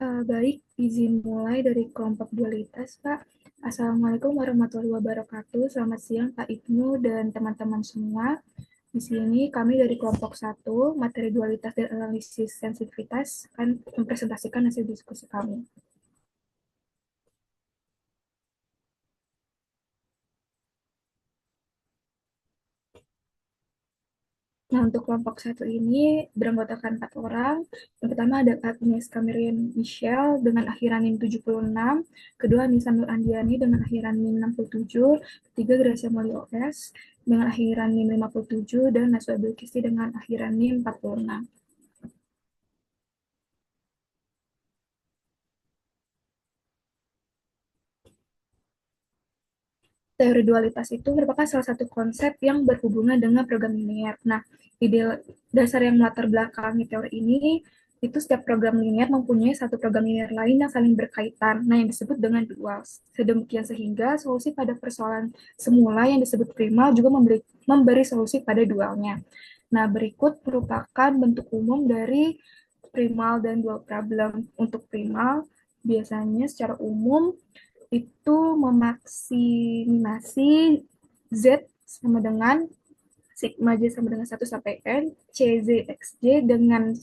Baik, izin mulai dari kelompok dualitas, Pak. Assalamualaikum warahmatullahi wabarakatuh. Selamat siang, Pak Ibnu dan teman-teman semua. Di sini kami dari kelompok satu, materi dualitas dan analisis sensitivitas, akan mempresentasikan hasil diskusi kami. Nah, untuk kelompok satu ini beranggotakan 4 orang. Yang pertama ada Agnes Kamirian Michelle dengan akhiran NIM 76, kedua Nisa Nur Andiani dengan akhiran NIM 67, ketiga Gracia Moli OS dengan akhiran NIM 57, dan Naswa Bilkisti dengan akhiran NIM 46. Teori dualitas itu merupakan salah satu konsep yang berhubungan dengan program linear. Nah, ide dasar yang melatar belakangi teori ini itu setiap program linear mempunyai satu program linear lain yang saling berkaitan, nah yang disebut dengan dual. Sedemikian sehingga solusi pada persoalan semula yang disebut primal juga memberi solusi pada dualnya. Nah, berikut merupakan bentuk umum dari primal dan dual problem. Untuk primal, biasanya secara umum itu memaksimasi Z sama dengan sigma J sama dengan 1 sampai N, CZ XJ dengan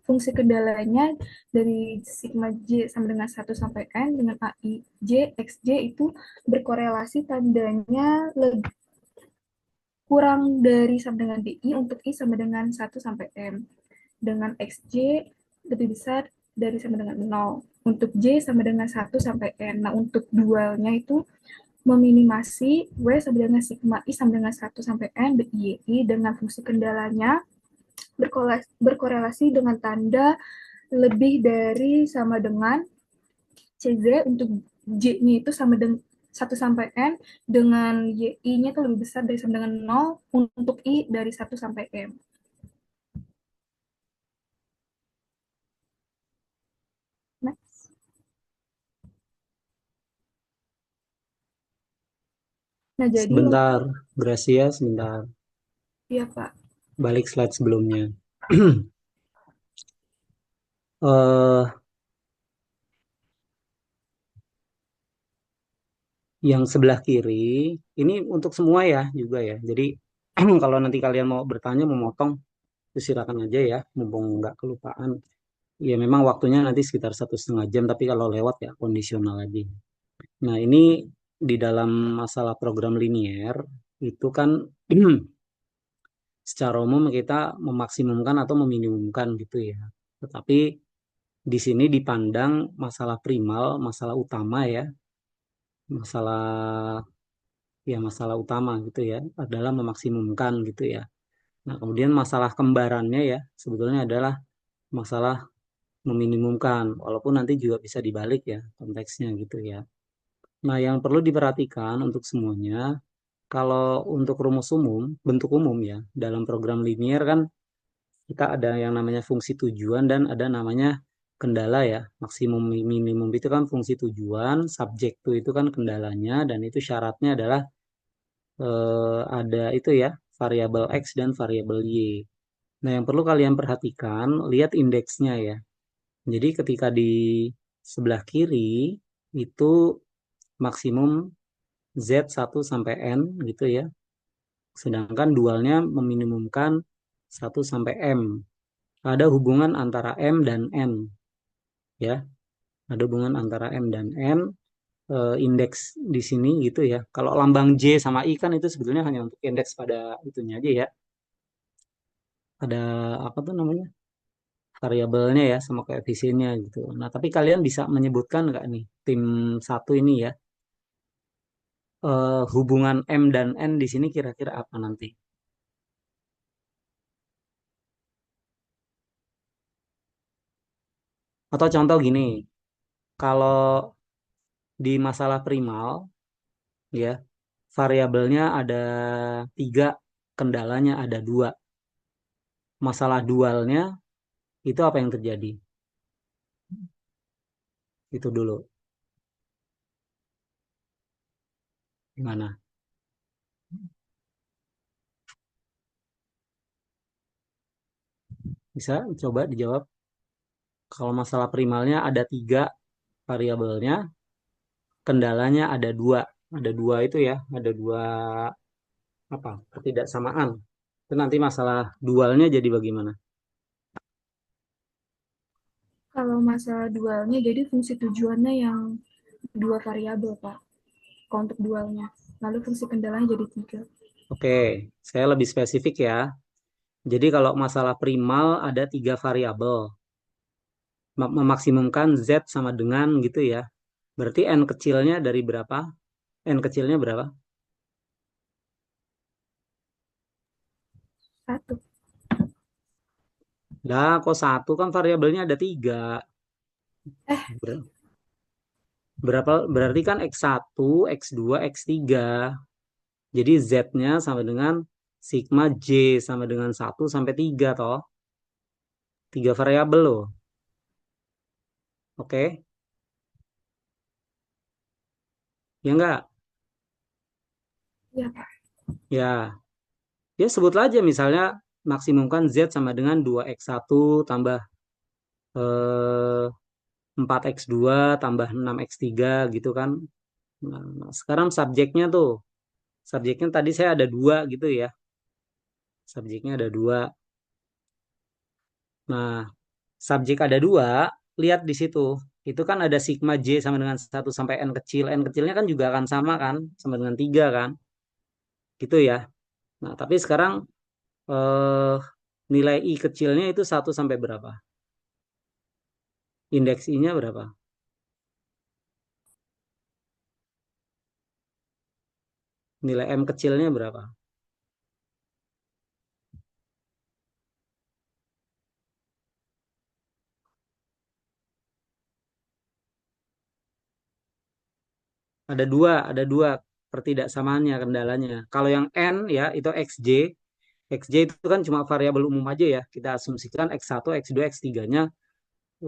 fungsi kendalanya dari sigma J sama dengan 1 sampai N dengan AI J, XJ itu berkorelasi tandanya kurang dari sama dengan DI untuk I sama dengan 1 sampai M. Dengan XJ lebih besar dari sama dengan 0. Untuk J sama dengan 1 sampai N. Nah, untuk dualnya itu meminimasi W sama dengan sigma I sama dengan 1 sampai N BII dengan fungsi kendalanya berkorelasi dengan tanda lebih dari sama dengan CZ. Untuk J-nya itu sama dengan 1 sampai N dengan YI-nya itu lebih besar dari sama dengan 0 untuk I dari 1 sampai M. Next. Nah, jadi Sebentar, Gracia, sebentar. ya Pak. Balik slide sebelumnya. eh yang sebelah kiri, ini untuk semua ya juga ya. Jadi kalau nanti kalian mau bertanya, mau motong, silakan aja ya, mumpung nggak kelupaan. Ya memang waktunya nanti sekitar 1,5 jam, tapi kalau lewat ya kondisional aja. Nah ini di dalam masalah program linier, itu kan secara umum kita memaksimumkan atau meminimumkan gitu ya. Tetapi di sini dipandang masalah primal, masalah utama ya, masalah masalah utama gitu ya, adalah memaksimumkan gitu ya. Nah, kemudian masalah kembarannya ya, sebetulnya adalah masalah meminimumkan, walaupun nanti juga bisa dibalik ya konteksnya gitu ya. Nah, yang perlu diperhatikan untuk semuanya, kalau untuk rumus umum, bentuk umum ya, dalam program linear kan kita ada yang namanya fungsi tujuan dan ada namanya kendala ya. Maksimum minimum itu kan fungsi tujuan, subjek itu kan kendalanya dan itu syaratnya adalah ada itu ya, variabel X dan variabel Y. Nah, yang perlu kalian perhatikan, lihat indeksnya ya. Jadi ketika di sebelah kiri itu maksimum Z1 sampai N gitu ya. Sedangkan dualnya meminimumkan 1 sampai M. Ada hubungan antara M dan N ya. Ada hubungan antara M dan N, indeks di sini gitu ya. Kalau lambang J sama I kan itu sebetulnya hanya untuk indeks pada itunya aja ya. Ada apa tuh namanya? Variabelnya ya sama koefisiennya gitu. Nah, tapi kalian bisa menyebutkan nggak nih tim satu ini ya, hubungan M dan N di sini kira-kira apa nanti? Atau contoh gini, kalau di masalah primal ya, variabelnya ada 3, kendalanya ada 2. Masalah dualnya itu apa yang terjadi? Itu dulu. Gimana? Bisa coba dijawab? Kalau masalah primalnya ada 3 variabelnya, kendalanya ada 2. Ada 2 itu ya, ada 2 apa? Ketidaksamaan. Itu nanti masalah dualnya jadi bagaimana? Kalau masalah dualnya, jadi fungsi tujuannya yang dua variabel, Pak, kalau untuk dualnya. Lalu fungsi kendalanya jadi tiga. Oke, saya lebih spesifik ya. Jadi kalau masalah primal ada 3 variabel. Memaksimumkan Z sama dengan gitu ya. Berarti N kecilnya dari berapa? N kecilnya berapa? Satu. Lah, kok satu kan variabelnya ada 3. Eh, Berapa, berarti kan X1, X2, X3. Jadi Z-nya sama dengan sigma J sama dengan 1 sampai 3 toh. 3 variabel loh. Oke, ya enggak? ya Pak. Ya, ya sebutlah aja misalnya maksimumkan Z sama dengan 2X1 tambah eh, 4X2 tambah 6X3 gitu kan. Nah, sekarang subjeknya tuh. Subjeknya tadi saya ada 2 gitu ya. Subjeknya ada 2. Nah, subjek ada 2, lihat di situ. Itu kan ada sigma J sama dengan 1 sampai N kecil. N kecilnya kan juga akan sama kan, sama dengan 3 kan. Gitu ya. Nah, tapi sekarang eh, nilai I kecilnya itu 1 sampai berapa? Indeks I-nya berapa? Nilai M kecilnya berapa? Ada dua pertidaksamaannya kendalanya. Kalau yang N ya itu XJ. XJ itu kan cuma variabel umum aja ya. Kita asumsikan X1, X2, X3-nya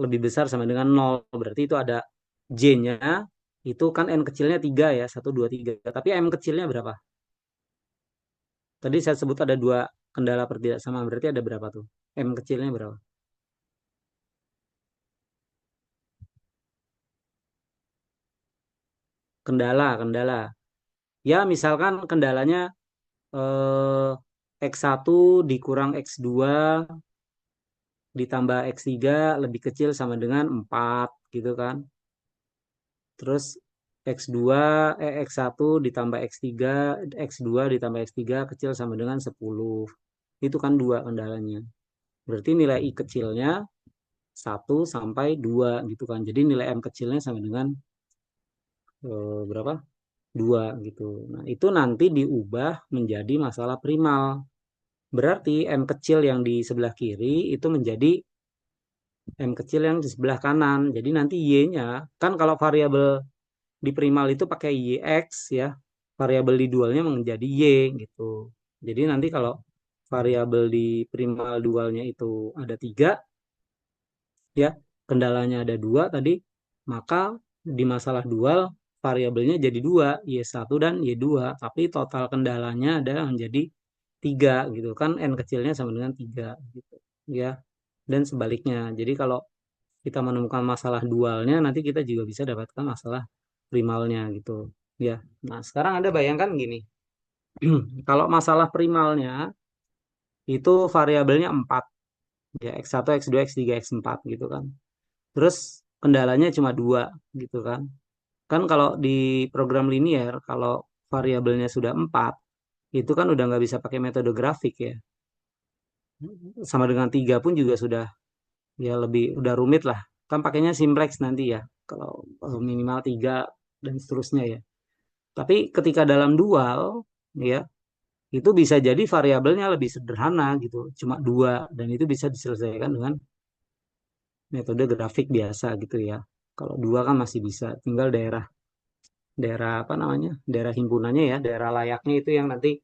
lebih besar sama dengan 0. Berarti itu ada J-nya, itu kan N kecilnya 3 ya, 1, 2, 3. Tapi M kecilnya berapa? Tadi saya sebut ada 2 kendala pertidaksamaan, berarti ada berapa tuh? M kecilnya berapa? Kendala. Ya, misalkan kendalanya X1 dikurang X2 ditambah X3 lebih kecil sama dengan 4 gitu kan. Terus X2 X1 ditambah X3 X2 ditambah X3 kecil sama dengan 10. Itu kan 2 kendalanya. Berarti nilai I kecilnya 1 sampai 2 gitu kan. Jadi nilai M kecilnya sama dengan berapa? 2 gitu. Nah, itu nanti diubah menjadi masalah primal. Berarti M kecil yang di sebelah kiri itu menjadi M kecil yang di sebelah kanan. Jadi nanti Y-nya, kan kalau variabel di primal itu pakai YX ya, variabel di dualnya menjadi Y gitu. Jadi nanti kalau variabel di primal dualnya itu ada 3 ya, kendalanya ada 2 tadi, maka di masalah dual variabelnya jadi 2, Y1 dan Y2, tapi total kendalanya ada menjadi 3 gitu kan, N kecilnya sama dengan 3 gitu ya. Dan sebaliknya. Jadi kalau kita menemukan masalah dualnya, nanti kita juga bisa dapatkan masalah primalnya gitu ya. Nah, sekarang Anda bayangkan gini. Kalau masalah primalnya itu variabelnya 4 ya, X1, X2, X3, X4 gitu kan. Terus kendalanya cuma 2 gitu kan. Kan kalau di program linear, kalau variabelnya sudah 4 itu kan udah nggak bisa pakai metode grafik ya. Sama dengan 3 pun juga sudah ya lebih udah rumit lah. Kan pakainya simplex nanti ya. Kalau minimal 3 dan seterusnya ya. Tapi ketika dalam dual ya itu bisa jadi variabelnya lebih sederhana gitu, cuma 2 dan itu bisa diselesaikan dengan metode grafik biasa gitu ya. Kalau 2 kan masih bisa, tinggal daerah daerah apa namanya, daerah himpunannya ya, daerah layaknya itu yang nanti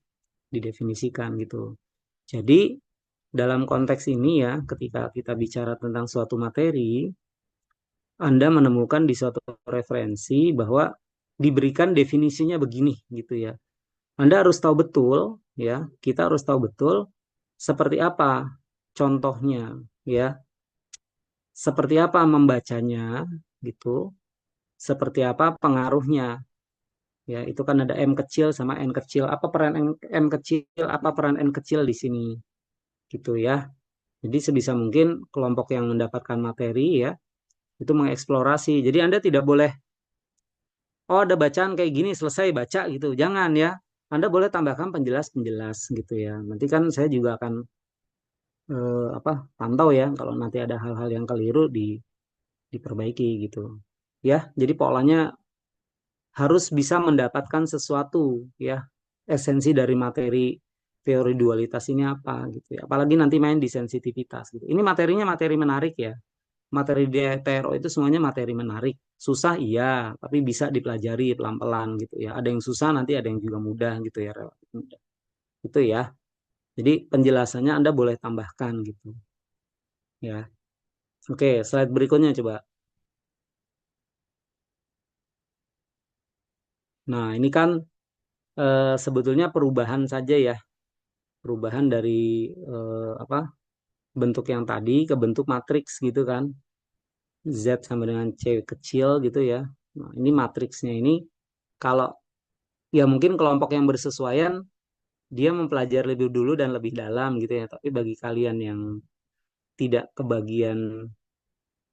didefinisikan gitu. Jadi dalam konteks ini ya, ketika kita bicara tentang suatu materi, Anda menemukan di suatu referensi bahwa diberikan definisinya begini gitu ya. Anda harus tahu betul ya, kita harus tahu betul seperti apa contohnya ya. seperti apa membacanya gitu, seperti apa pengaruhnya. Ya, itu kan ada M kecil sama N kecil. Apa peran M kecil, apa peran N kecil di sini gitu ya. Jadi sebisa mungkin kelompok yang mendapatkan materi ya itu mengeksplorasi. Jadi Anda tidak boleh, oh ada bacaan kayak gini selesai baca gitu. Jangan ya. Anda boleh tambahkan penjelas-penjelas gitu ya. Nanti kan saya juga akan apa pantau ya kalau nanti ada hal-hal yang keliru diperbaiki gitu. Ya, jadi polanya harus bisa mendapatkan sesuatu ya. Esensi dari materi teori dualitas ini apa gitu ya. Apalagi nanti main di sensitivitas gitu. Ini materinya materi menarik ya. Materi di TRO itu semuanya materi menarik. Susah iya, tapi bisa dipelajari pelan-pelan gitu ya. Ada yang susah, nanti ada yang juga mudah gitu ya, relatif mudah. Itu ya. Jadi penjelasannya Anda boleh tambahkan gitu ya. Oke, slide berikutnya coba. Nah, ini kan sebetulnya perubahan saja ya. Perubahan dari apa? Bentuk yang tadi ke bentuk matriks gitu kan. Z sama dengan C kecil gitu ya. Nah, ini matriksnya ini kalau ya mungkin kelompok yang bersesuaian dia mempelajari lebih dulu dan lebih dalam gitu ya. Tapi bagi kalian yang tidak kebagian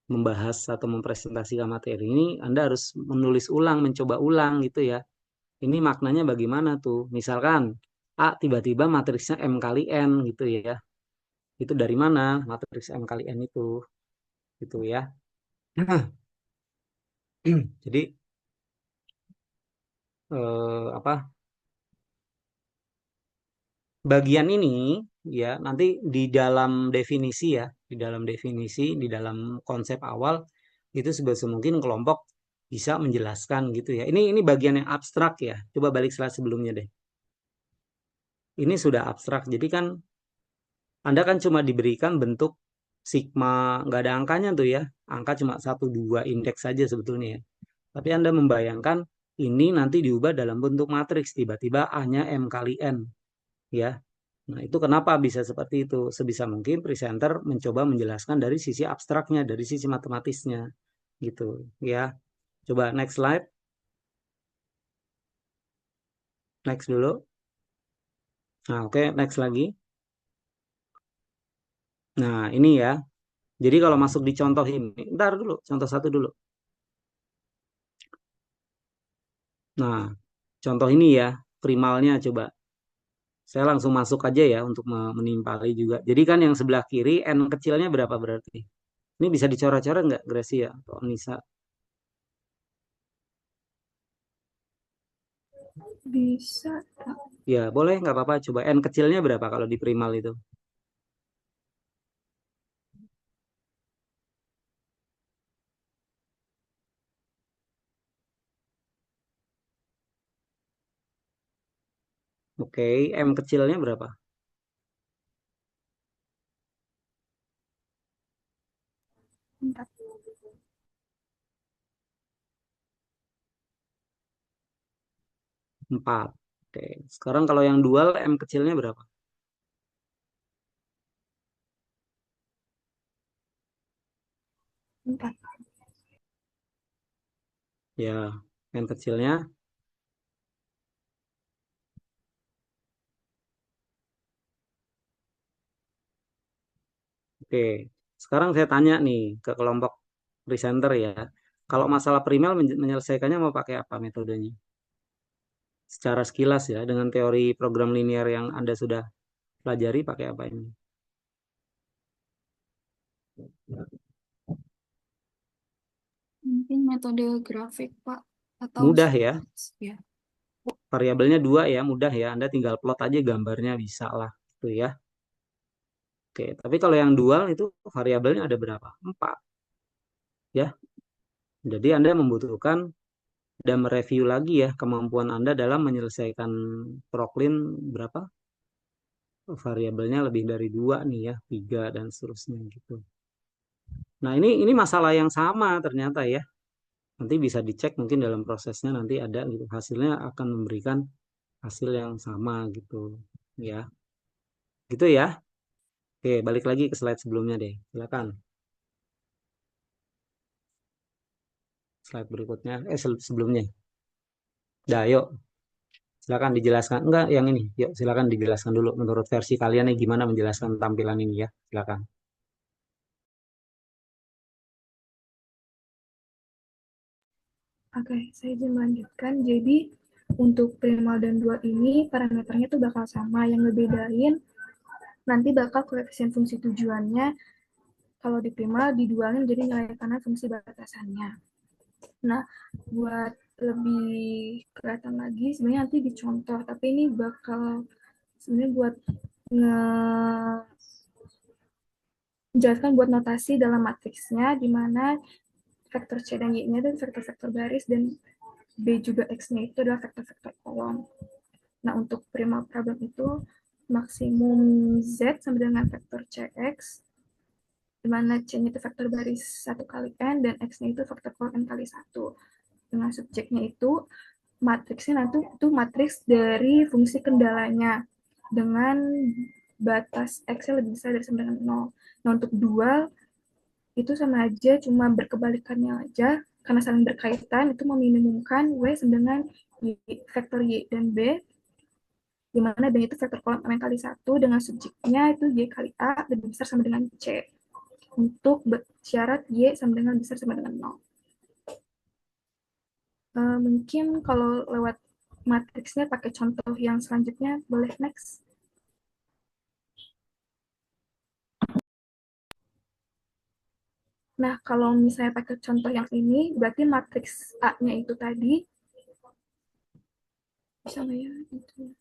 membahas atau mempresentasikan materi ini, Anda harus menulis ulang, mencoba ulang gitu ya. Ini maknanya bagaimana tuh? Misalkan A tiba-tiba matriksnya M kali N gitu ya. Itu dari mana matriks M kali N itu? Gitu ya. Jadi apa? Bagian ini ya nanti di dalam definisi ya, di dalam definisi, di dalam konsep awal itu sebisa mungkin kelompok bisa menjelaskan gitu ya. Ini bagian yang abstrak ya. Coba balik slide sebelumnya deh. Ini sudah abstrak. Jadi kan Anda kan cuma diberikan bentuk sigma, nggak ada angkanya tuh ya. Angka cuma satu dua indeks saja sebetulnya ya. Tapi Anda membayangkan ini nanti diubah dalam bentuk matriks. Tiba-tiba A-nya M kali N ya. Nah, itu kenapa bisa seperti itu? Sebisa mungkin presenter mencoba menjelaskan dari sisi abstraknya, dari sisi matematisnya, gitu, ya. Coba next slide, next dulu. Nah, oke, next lagi. Nah, ini ya. Jadi kalau masuk di contoh ini, ntar dulu, contoh satu dulu. Nah, contoh ini ya, primalnya coba. Saya langsung masuk aja ya untuk menimpali juga. Jadi kan yang sebelah kiri, N kecilnya berapa berarti? Ini bisa dicoret-coret nggak, Gracia atau Nisa? Bisa. Ya, boleh, nggak apa-apa. Coba N kecilnya berapa kalau di primal itu? Oke, M kecilnya berapa? 4. 4. Oke, sekarang kalau yang dual M kecilnya berapa? 4. Ya, M kecilnya. Oke, sekarang saya tanya nih ke kelompok presenter ya. Kalau masalah primal menyelesaikannya mau pakai apa metodenya? Secara sekilas ya, dengan teori program linear yang Anda sudah pelajari pakai apa ini? Mungkin metode grafik, Pak, atau Mudah ya, ya. variabelnya 2 ya, mudah ya. Anda tinggal plot aja gambarnya bisa lah, gitu ya. Oke, tapi kalau yang dual itu variabelnya ada berapa? 4 ya. Jadi Anda membutuhkan dan mereview lagi ya kemampuan Anda dalam menyelesaikan Proklin berapa? Variabelnya lebih dari 2 nih ya, 3 dan seterusnya gitu. Nah, ini masalah yang sama ternyata ya. Nanti bisa dicek mungkin dalam prosesnya nanti ada gitu. Hasilnya akan memberikan hasil yang sama gitu ya. Gitu ya. Oke, balik lagi ke slide sebelumnya deh. Silakan. slide berikutnya. Sebelumnya. Dah, yuk. Silakan dijelaskan. Enggak, yang ini. Yuk, silakan dijelaskan dulu. Menurut versi kalian nih, gimana menjelaskan tampilan ini ya. Silakan. Oke, saya izin melanjutkan. Jadi, untuk primal dan dual ini, parameternya tuh bakal sama. Yang ngebedain, nanti bakal koefisien fungsi tujuannya, kalau di primal, didualin jadi nilai kanan fungsi batasannya. Nah, buat lebih kelihatan lagi, sebenarnya nanti dicontoh. Tapi ini bakal, sebenarnya buat menjelaskan buat notasi dalam matriksnya, di mana vektor C dan Y-nya itu vektor-vektor baris, dan B juga X-nya itu adalah vektor-vektor kolom. Nah, untuk primal problem itu, maksimum Z sama dengan vektor CX, di mana C-nya itu vektor baris 1 kali N, dan X-nya itu vektor kolom N kali 1. Dengan subjeknya itu, matriksnya nanti itu matriks dari fungsi kendalanya, dengan batas X-nya lebih besar dari sama dengan 0. Nah, untuk dual, itu sama aja, cuma berkebalikannya aja, karena saling berkaitan, itu meminimumkan W sama dengan vektor Y dan B, di mana B itu vektor kolom M kali 1, dengan subjeknya itu Y kali A, lebih besar sama dengan C. Untuk syarat Y sama dengan besar sama dengan 0. Mungkin kalau lewat matriksnya pakai contoh yang selanjutnya, boleh next. Nah, kalau misalnya pakai contoh yang ini, berarti matriks A-nya itu tadi, bisa nggak ya? Gitu.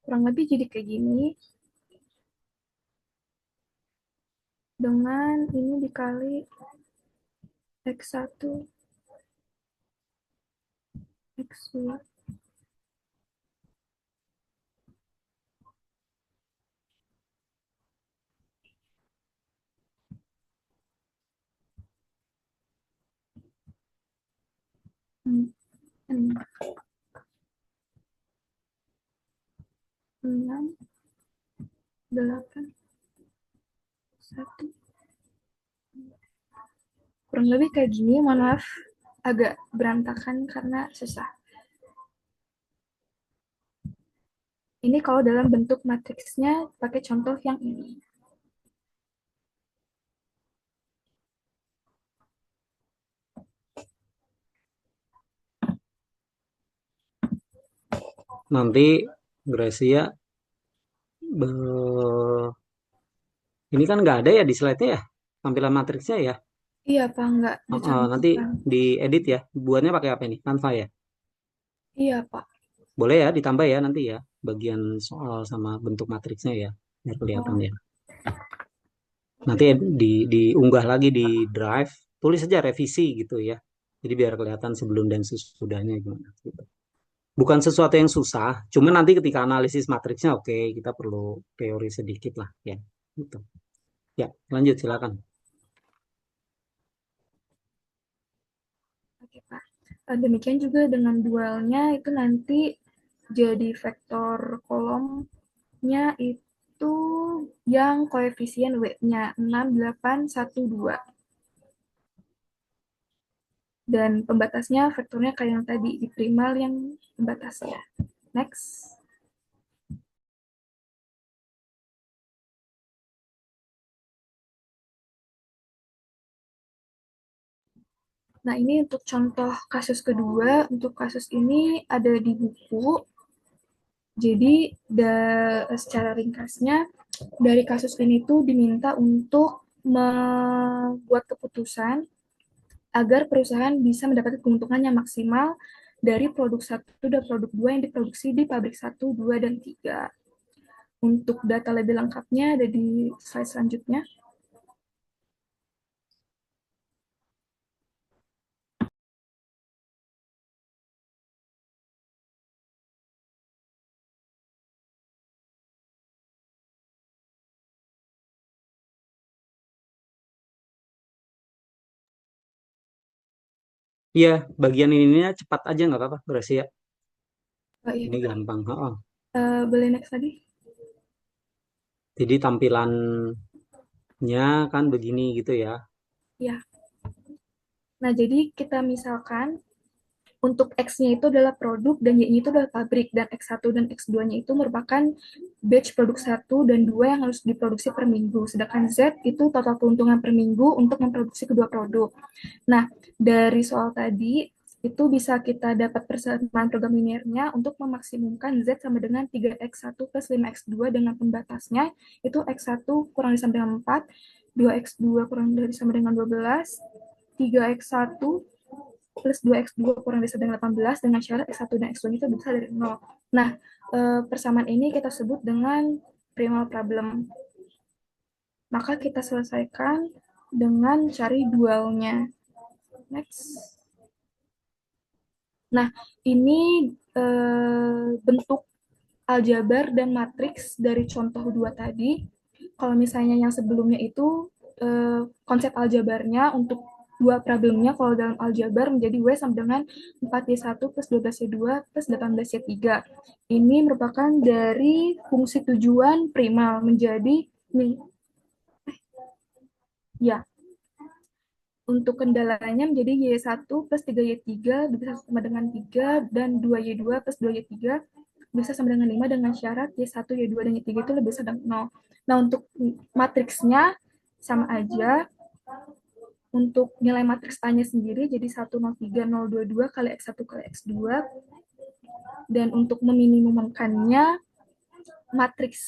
Kurang lebih jadi kayak gini, dengan ini dikali X1, X2. Hmm, 6, 8, 1. Kurang lebih kayak gini, mohon maaf agak berantakan karena susah. Ini kalau dalam bentuk matriksnya pakai contoh yang ini. Nanti Gracia, ini kan nggak ada ya di slide-nya ya, tampilan matriksnya ya. Iya, Pak, nggak Nanti dicantumkan. diedit ya. Buatnya pakai apa ini? Canva ya. Iya, Pak. Boleh ya, ditambah ya nanti ya, bagian soal sama bentuk matriksnya ya, biar kelihatan Oh, ya. Nanti diunggah lagi di Drive, tulis saja revisi gitu ya. Jadi biar kelihatan sebelum dan sesudahnya gimana gitu. Bukan sesuatu yang susah, cuma nanti ketika analisis matriksnya oke, kita perlu teori sedikit lah ya. Gitu. Ya, lanjut silakan. oke, Pak. Demikian juga dengan dualnya itu nanti jadi vektor kolomnya itu yang koefisien W-nya 6, 8, 1, 2. Dan pembatasnya vektornya kayak yang tadi di primal yang pembatasnya. Next. Nah, ini untuk contoh kasus kedua. Untuk kasus ini ada di buku. Jadi, secara ringkasnya, dari kasus ini tuh diminta untuk membuat keputusan agar perusahaan bisa mendapatkan keuntungan yang maksimal dari produk 1 dan produk 2 yang diproduksi di pabrik 1, 2, dan 3. Untuk data lebih lengkapnya ada di slide selanjutnya. Iya, bagian ininya cepat aja nggak apa-apa, berarti ya. Oh iya, Ini gampang. Oh. boleh next tadi? Jadi tampilannya kan begini gitu ya. Ya. Nah, jadi kita misalkan untuk X-nya itu adalah produk dan Y-nya itu adalah pabrik, dan X1 dan X2-nya itu merupakan batch produk 1 dan 2 yang harus diproduksi per minggu. Sedangkan Z itu total keuntungan per minggu untuk memproduksi kedua produk. Nah, dari soal tadi itu bisa kita dapat persamaan program linearnya untuk memaksimumkan Z sama dengan 3X1 plus 5X2 dengan pembatasnya itu X1 kurang dari sama dengan 4, 2X2 kurang dari sama dengan 12, 3X1 plus 2X2 kurang dari sama dengan 18 dengan syarat X1 dan X2 itu bisa dari 0. Nah, persamaan ini kita sebut dengan primal problem. Maka kita selesaikan dengan cari dualnya. Next. Nah, ini bentuk aljabar dan matriks dari contoh dua tadi. Kalau misalnya yang sebelumnya itu konsep aljabarnya untuk dua problemnya, kalau dalam aljabar menjadi W sama dengan 4Y1 plus 12Y2 plus 18Y3. Ini merupakan dari fungsi tujuan primal menjadi, nih, ya, untuk kendalanya menjadi Y1 plus 3Y3 bisa sama dengan 3, dan 2Y2 plus 2Y3 bisa sama dengan 5 dengan syarat Y1, Y2, dan Y3 itu lebih besar dari 0. Nah, untuk matriksnya sama aja. Untuk nilai matriks A-nya sendiri jadi 103022 kali X1 kali X2. Dan untuk meminimumkannya, matriks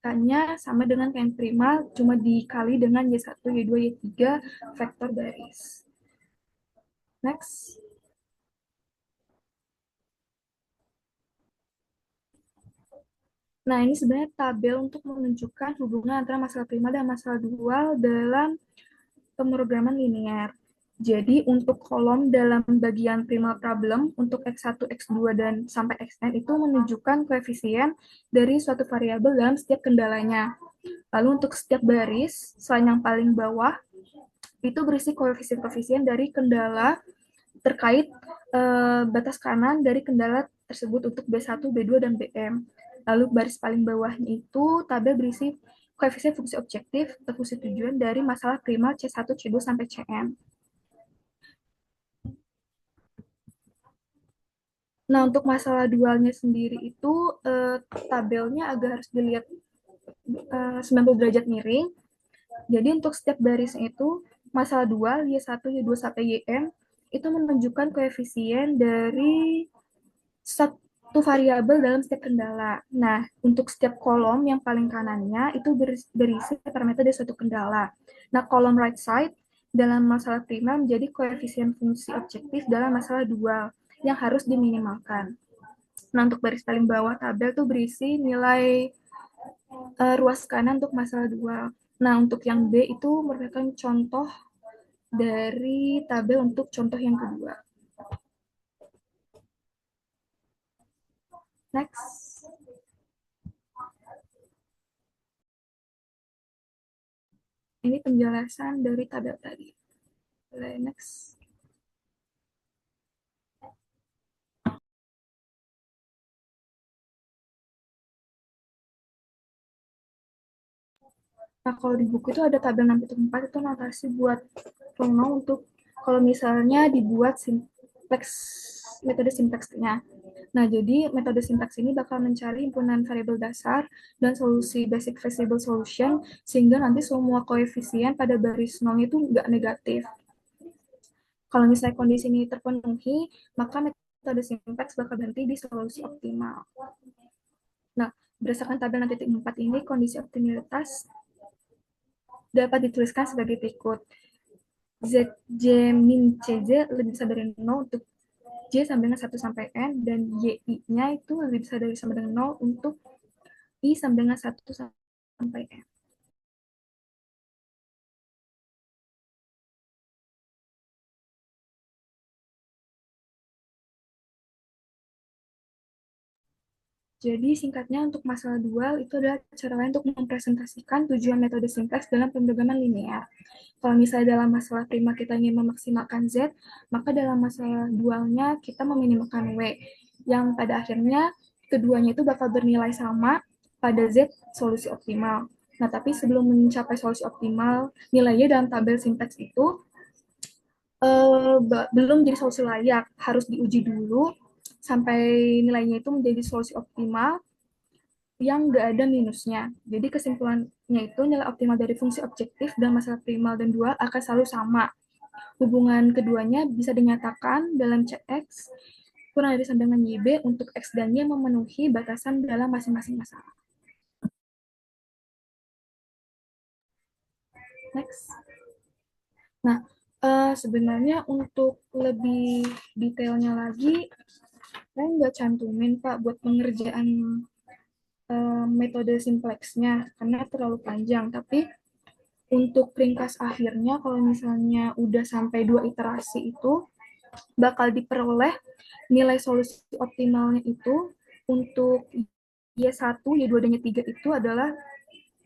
A-nya sama dengan yang prima, cuma dikali dengan Y1, Y2, Y3 vektor baris. Next. Nah, ini sebenarnya tabel untuk menunjukkan hubungan antara masalah prima dan masalah dual dalam pemrograman linear. Jadi, untuk kolom dalam bagian primal problem, untuk X1, X2, dan sampai Xn itu menunjukkan koefisien dari suatu variabel dalam setiap kendalanya. Lalu untuk setiap baris, selain yang paling bawah, itu berisi koefisien-koefisien dari kendala terkait batas kanan dari kendala tersebut untuk B1, B2, dan BM. Lalu baris paling bawahnya itu tabel berisi koefisien fungsi objektif atau fungsi tujuan dari masalah primal C1, C2, sampai Cn. Nah, untuk masalah dualnya sendiri itu tabelnya agak harus dilihat 90 derajat miring. Jadi untuk setiap barisnya itu masalah dual Y1, Y2, sampai Ym itu menunjukkan koefisien dari satu variabel dalam setiap kendala. Nah, untuk setiap kolom yang paling kanannya itu berisi parameter dari suatu kendala. Nah, kolom right side dalam masalah prima menjadi koefisien fungsi objektif dalam masalah dual yang harus diminimalkan. Nah, untuk baris paling bawah tabel tuh berisi nilai ruas kanan untuk masalah dual. Nah, untuk yang B itu merupakan contoh dari tabel untuk contoh yang kedua. Next. Ini penjelasan dari tabel tadi. Next. Nah, kalau di buku itu ada tabel 6.4 itu notasi buat prono untuk kalau misalnya dibuat simplex, metode simplexnya. Nah, jadi metode simpleks ini bakal mencari himpunan variabel dasar dan solusi basic feasible solution sehingga nanti semua koefisien pada baris nolnya itu nggak negatif. Kalau misalnya kondisi ini terpenuhi, maka metode simpleks bakal berhenti di solusi optimal. Nah, berdasarkan tabel 6.4 ini, kondisi optimalitas dapat dituliskan sebagai berikut. ZJ min CJ lebih besar dari 0 untuk J sama dengan 1 sampai N, dan YI-nya itu lebih besar dari sama dengan 0 untuk I sama dengan 1 sampai N. Jadi singkatnya untuk masalah dual itu adalah cara lain untuk mempresentasikan tujuan metode simpleks dalam pemrograman linear. Kalau misalnya dalam masalah prima kita ingin memaksimalkan Z, maka dalam masalah dualnya kita meminimalkan W, yang pada akhirnya keduanya itu bakal bernilai sama pada Z solusi optimal. Nah, tapi sebelum mencapai solusi optimal, nilainya dalam tabel simpleks itu belum jadi solusi layak, harus diuji dulu sampai nilainya itu menjadi solusi optimal yang nggak ada minusnya. Jadi kesimpulannya itu nilai optimal dari fungsi objektif dan masalah primal dan dual akan selalu sama. Hubungan keduanya bisa dinyatakan dalam Cx kurang dari sama dengan YB untuk X dan Y memenuhi batasan dalam masing-masing masalah. Next. Nah, sebenarnya untuk lebih detailnya lagi, saya nggak cantumin Pak buat pengerjaan metode simpleksnya karena terlalu panjang. Tapi untuk ringkas akhirnya, kalau misalnya udah sampai 2 iterasi itu, bakal diperoleh nilai solusi optimalnya itu untuk Y1, Y2, dan Y3 itu adalah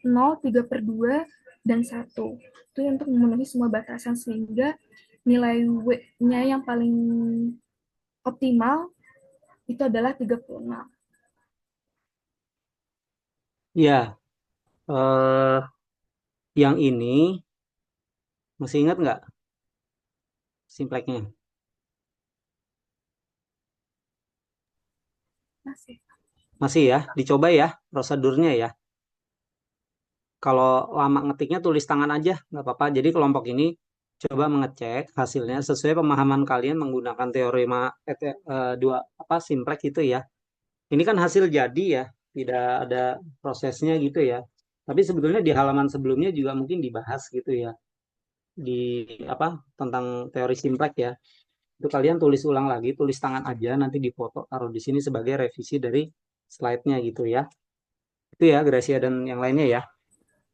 0, 3/2, dan 1. Itu untuk memenuhi semua batasan, sehingga nilai W-nya yang paling optimal itu adalah 36. Ya, eh, yang ini masih ingat nggak simpleknya? Masih. Masih ya, dicoba ya prosedurnya ya. Kalau lama ngetiknya tulis tangan aja, nggak apa-apa. Jadi kelompok ini coba mengecek hasilnya sesuai pemahaman kalian menggunakan teorema dua apa simplek itu ya. Ini kan hasil jadi ya, tidak ada prosesnya gitu ya. Tapi sebetulnya di halaman sebelumnya juga mungkin dibahas gitu ya, di apa tentang teori simplek ya. Itu kalian tulis ulang lagi, tulis tangan aja, nanti difoto, taruh di sini sebagai revisi dari slide-nya gitu ya. Itu ya, Gracia dan yang lainnya ya.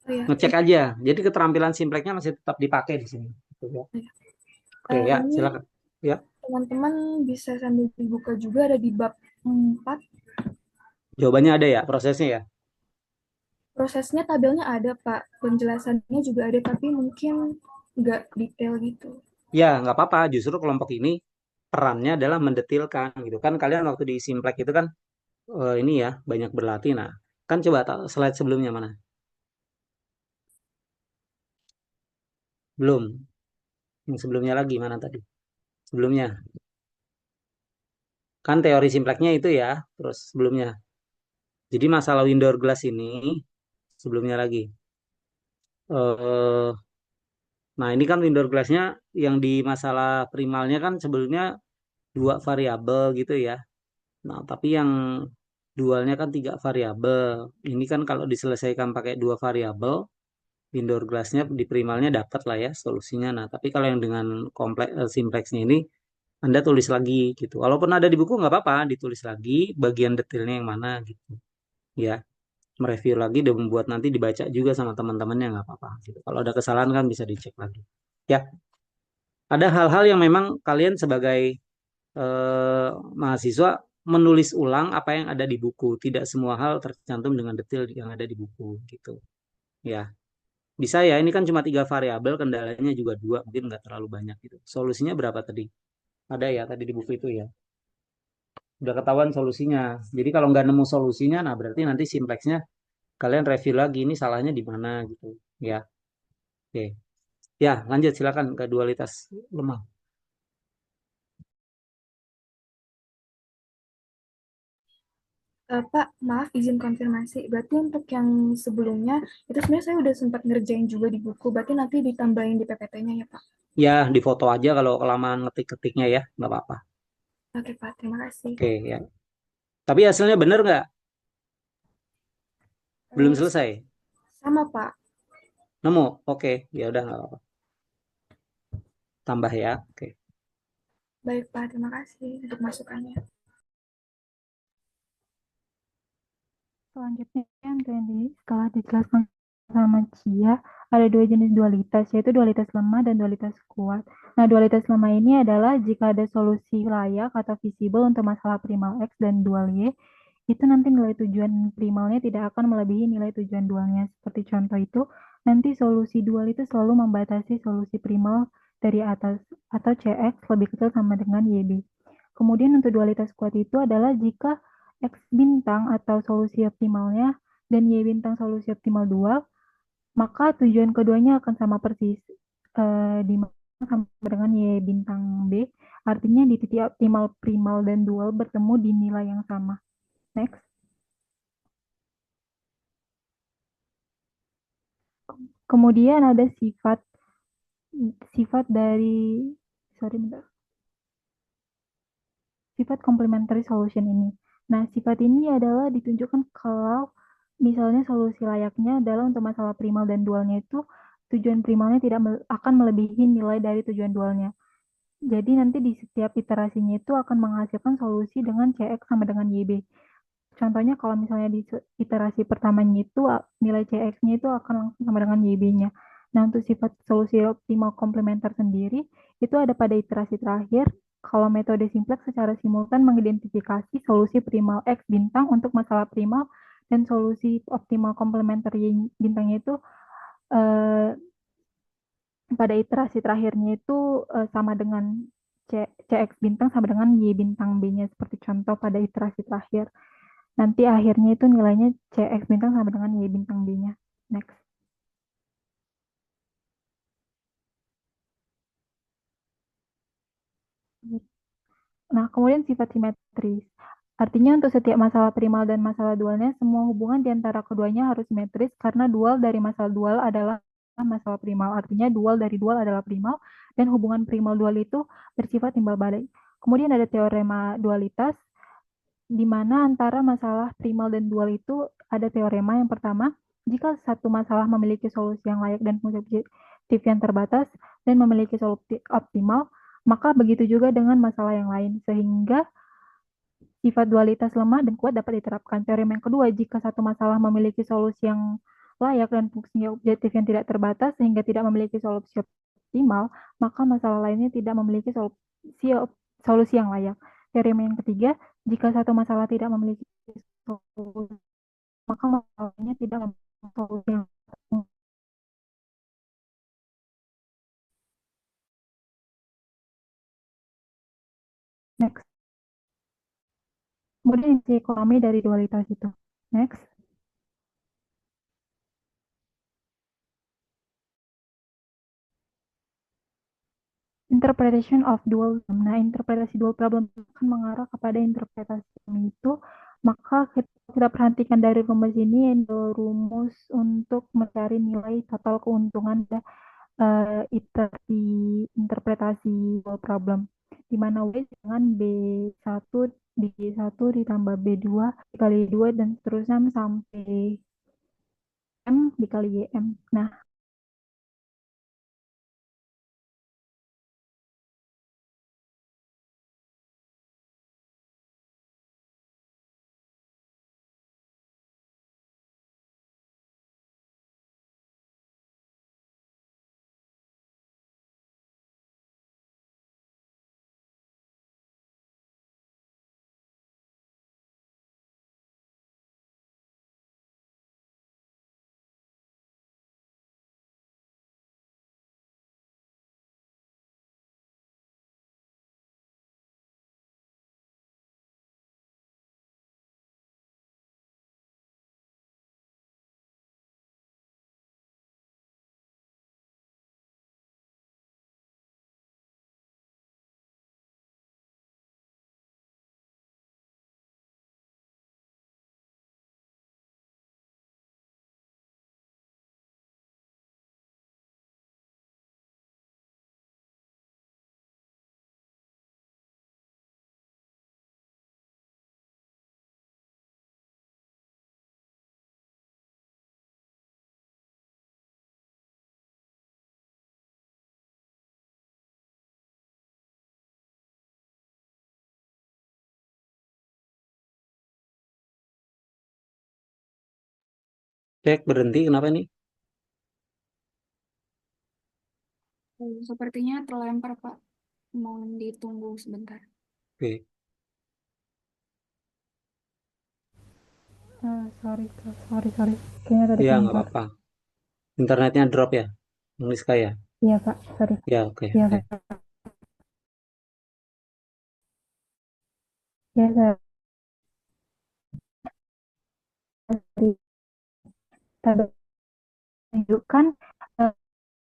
Oh ya, Ngecek aja. Jadi keterampilan simpleknya masih tetap dipakai di sini. Gitu ya. Oke ya, ini silakan. Ya, teman-teman bisa sambil dibuka juga, ada di bab 4. jawabannya ada ya, prosesnya ya. Prosesnya tabelnya ada, Pak. Penjelasannya juga ada, tapi mungkin nggak detail gitu. Ya, nggak apa-apa. Justru kelompok ini perannya adalah mendetilkan gitu kan. Kalian waktu di simplek itu kan ini ya banyak berlatih. Nah, kan coba slide sebelumnya mana? Belum. Yang sebelumnya lagi mana tadi? Sebelumnya. Kan teori simpleknya itu ya. Terus sebelumnya. Jadi masalah window glass ini sebelumnya lagi. Eh, nah ini kan window glassnya yang di masalah primalnya kan sebelumnya dua variabel gitu ya. Nah tapi yang dualnya kan tiga variabel. Ini kan kalau diselesaikan pakai dua variabel, window glassnya di primalnya dapat lah ya solusinya. Nah tapi kalau yang dengan kompleks simpleksnya ini Anda tulis lagi gitu. Walaupun ada di buku nggak apa-apa, ditulis lagi bagian detailnya yang mana gitu. Ya, mereview lagi dan membuat nanti dibaca juga sama teman-temannya nggak apa-apa gitu. Kalau ada kesalahan kan bisa dicek lagi. Ya, ada hal-hal yang memang kalian sebagai mahasiswa menulis ulang apa yang ada di buku. Tidak semua hal tercantum dengan detail yang ada di buku gitu. Ya, bisa ya. Ini kan cuma tiga variabel, kendalanya juga dua, mungkin nggak terlalu banyak gitu. Solusinya berapa tadi? Ada ya tadi di buku itu ya. Udah ketahuan solusinya. Jadi kalau nggak nemu solusinya, nah berarti nanti simpleksnya kalian review lagi ini salahnya di mana gitu. Ya, oke. Ya, lanjut silakan ke dualitas lemah. Pak, maaf izin konfirmasi. Berarti untuk yang sebelumnya, itu sebenarnya saya udah sempat ngerjain juga di buku. Berarti nanti ditambahin di PPT-nya ya, Pak? Ya, di foto aja kalau kelamaan ngetik-ketiknya ya, nggak apa-apa. Oke, Pak. Terima kasih. Oke, ya. Tapi hasilnya bener nggak? Belum Eh, selesai. sama, Pak. Nemu? Oke, ya udah nggak apa-apa. Tambah ya. Oke. Baik, Pak. Terima kasih untuk masukannya. Selanjutnya yang tadi setelah dijelaskan sama Cia, ada dua jenis dualitas, yaitu dualitas lemah dan dualitas kuat. Nah, dualitas lemah ini adalah jika ada solusi layak atau visible untuk masalah primal X dan dual Y, itu nanti nilai tujuan primalnya tidak akan melebihi nilai tujuan dualnya. Seperti contoh itu, nanti solusi dual itu selalu membatasi solusi primal dari atas atau Cx lebih kecil sama dengan YB. Kemudian untuk dualitas kuat itu adalah jika X bintang atau solusi optimalnya dan Y bintang solusi optimal dual, maka tujuan keduanya akan sama persis, di mana sama dengan Y bintang B, artinya di titik optimal primal dan dual bertemu di nilai yang sama. Next. Kemudian ada sifat dari, sorry bentar, sifat complementary solution ini. Nah, sifat ini adalah ditunjukkan kalau misalnya solusi layaknya adalah untuk masalah primal dan dualnya itu tujuan primalnya tidak akan melebihi nilai dari tujuan dualnya. Jadi nanti di setiap iterasinya itu akan menghasilkan solusi dengan Cx sama dengan YB. Contohnya kalau misalnya di iterasi pertamanya itu nilai Cx-nya itu akan langsung sama dengan YB-nya. Nah, untuk sifat solusi optimal komplementer sendiri, itu ada pada iterasi terakhir, kalau metode simplex secara simultan mengidentifikasi solusi primal X bintang untuk masalah primal, dan solusi optimal komplementer Y bintangnya itu eh, pada iterasi terakhirnya itu sama dengan Cx bintang sama dengan Y bintang B-nya, seperti contoh pada iterasi terakhir. Nanti akhirnya itu nilainya Cx bintang sama dengan Y bintang B-nya. Next. Nah, kemudian sifat simetris. Artinya untuk setiap masalah primal dan masalah dualnya, semua hubungan di antara keduanya harus simetris karena dual dari masalah dual adalah masalah primal. Artinya dual dari dual adalah primal dan hubungan primal dual itu bersifat timbal balik. Kemudian ada teorema dualitas di mana antara masalah primal dan dual itu ada teorema yang pertama, jika satu masalah memiliki solusi yang layak dan fungsi objektif yang terbatas dan memiliki solusi optimal, maka begitu juga dengan masalah yang lain, sehingga sifat dualitas lemah dan kuat dapat diterapkan. Teorema yang kedua, jika satu masalah memiliki solusi yang layak dan fungsi objektif yang tidak terbatas sehingga tidak memiliki solusi optimal, maka masalah lainnya tidak memiliki solusi yang layak. Teorema yang ketiga, jika satu masalah tidak memiliki solusi, maka masalahnya tidak memiliki solusi yang next. Kemudian inti ekonomi dari dualitas itu. Next. Interpretation of dual problem. Nah, interpretasi dual problem akan mengarah kepada interpretasi itu. Maka kita perhatikan dari rumus ini, rumus untuk mencari nilai total keuntungan iterasi interpretasi dual problem, di mana W dengan B1 D1 ditambah B2 dikali 2 dan seterusnya sampai M dikali YM. Nah, Cek berhenti, kenapa nih? Sepertinya terlempar, Pak. Mohon ditunggu sebentar. Oke. Sorry. Kayaknya tadi Ya, nggak kebentar. apa-apa. Internetnya drop ya, Nuliska ya? Iya, Pak. Sorry. Ya, oke. Iya, Pak. Ya, tadi tabel menunjukkan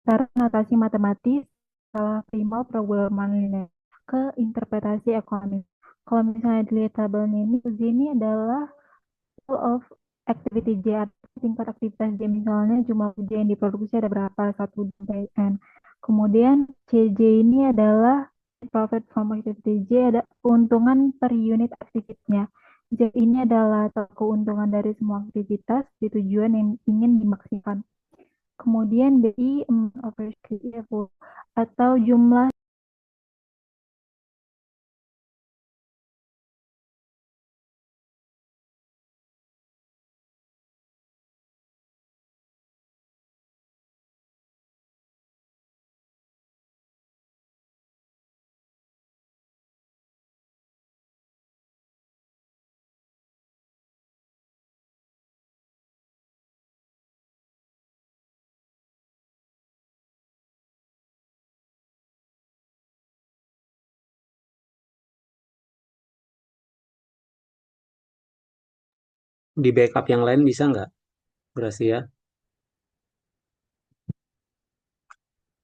cara notasi matematis salah primal programan linear ke interpretasi ekonomi. Kalau misalnya dilihat tabelnya ini adalah level of activity J atau tingkat aktivitas J, misalnya jumlah J yang diproduksi ada berapa, 1 sampai N. Kemudian CJ ini adalah profit from activity J, ada keuntungan per unit aktivitasnya. J ini adalah keuntungan dari semua aktivitas di tujuan yang ingin dimaksimalkan. Kemudian BI average atau jumlah Di backup yang lain bisa nggak, Gracia?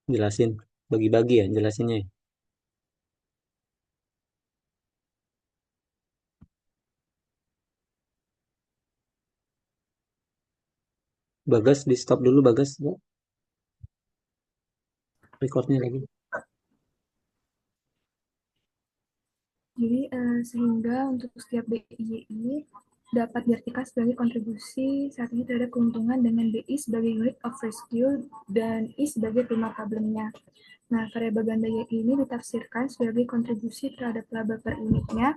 Jelasin. Bagi-bagi ya jelasinnya ya. Bagas, di stop dulu Bagas. Recordnya lagi. Jadi sehingga untuk setiap BI dapat diartikan sebagai kontribusi saat ini terhadap keuntungan dengan BI sebagai unit of rescue dan I sebagai primal problemnya. Nah, variabel ganda Y ini ditafsirkan sebagai kontribusi terhadap laba per unitnya,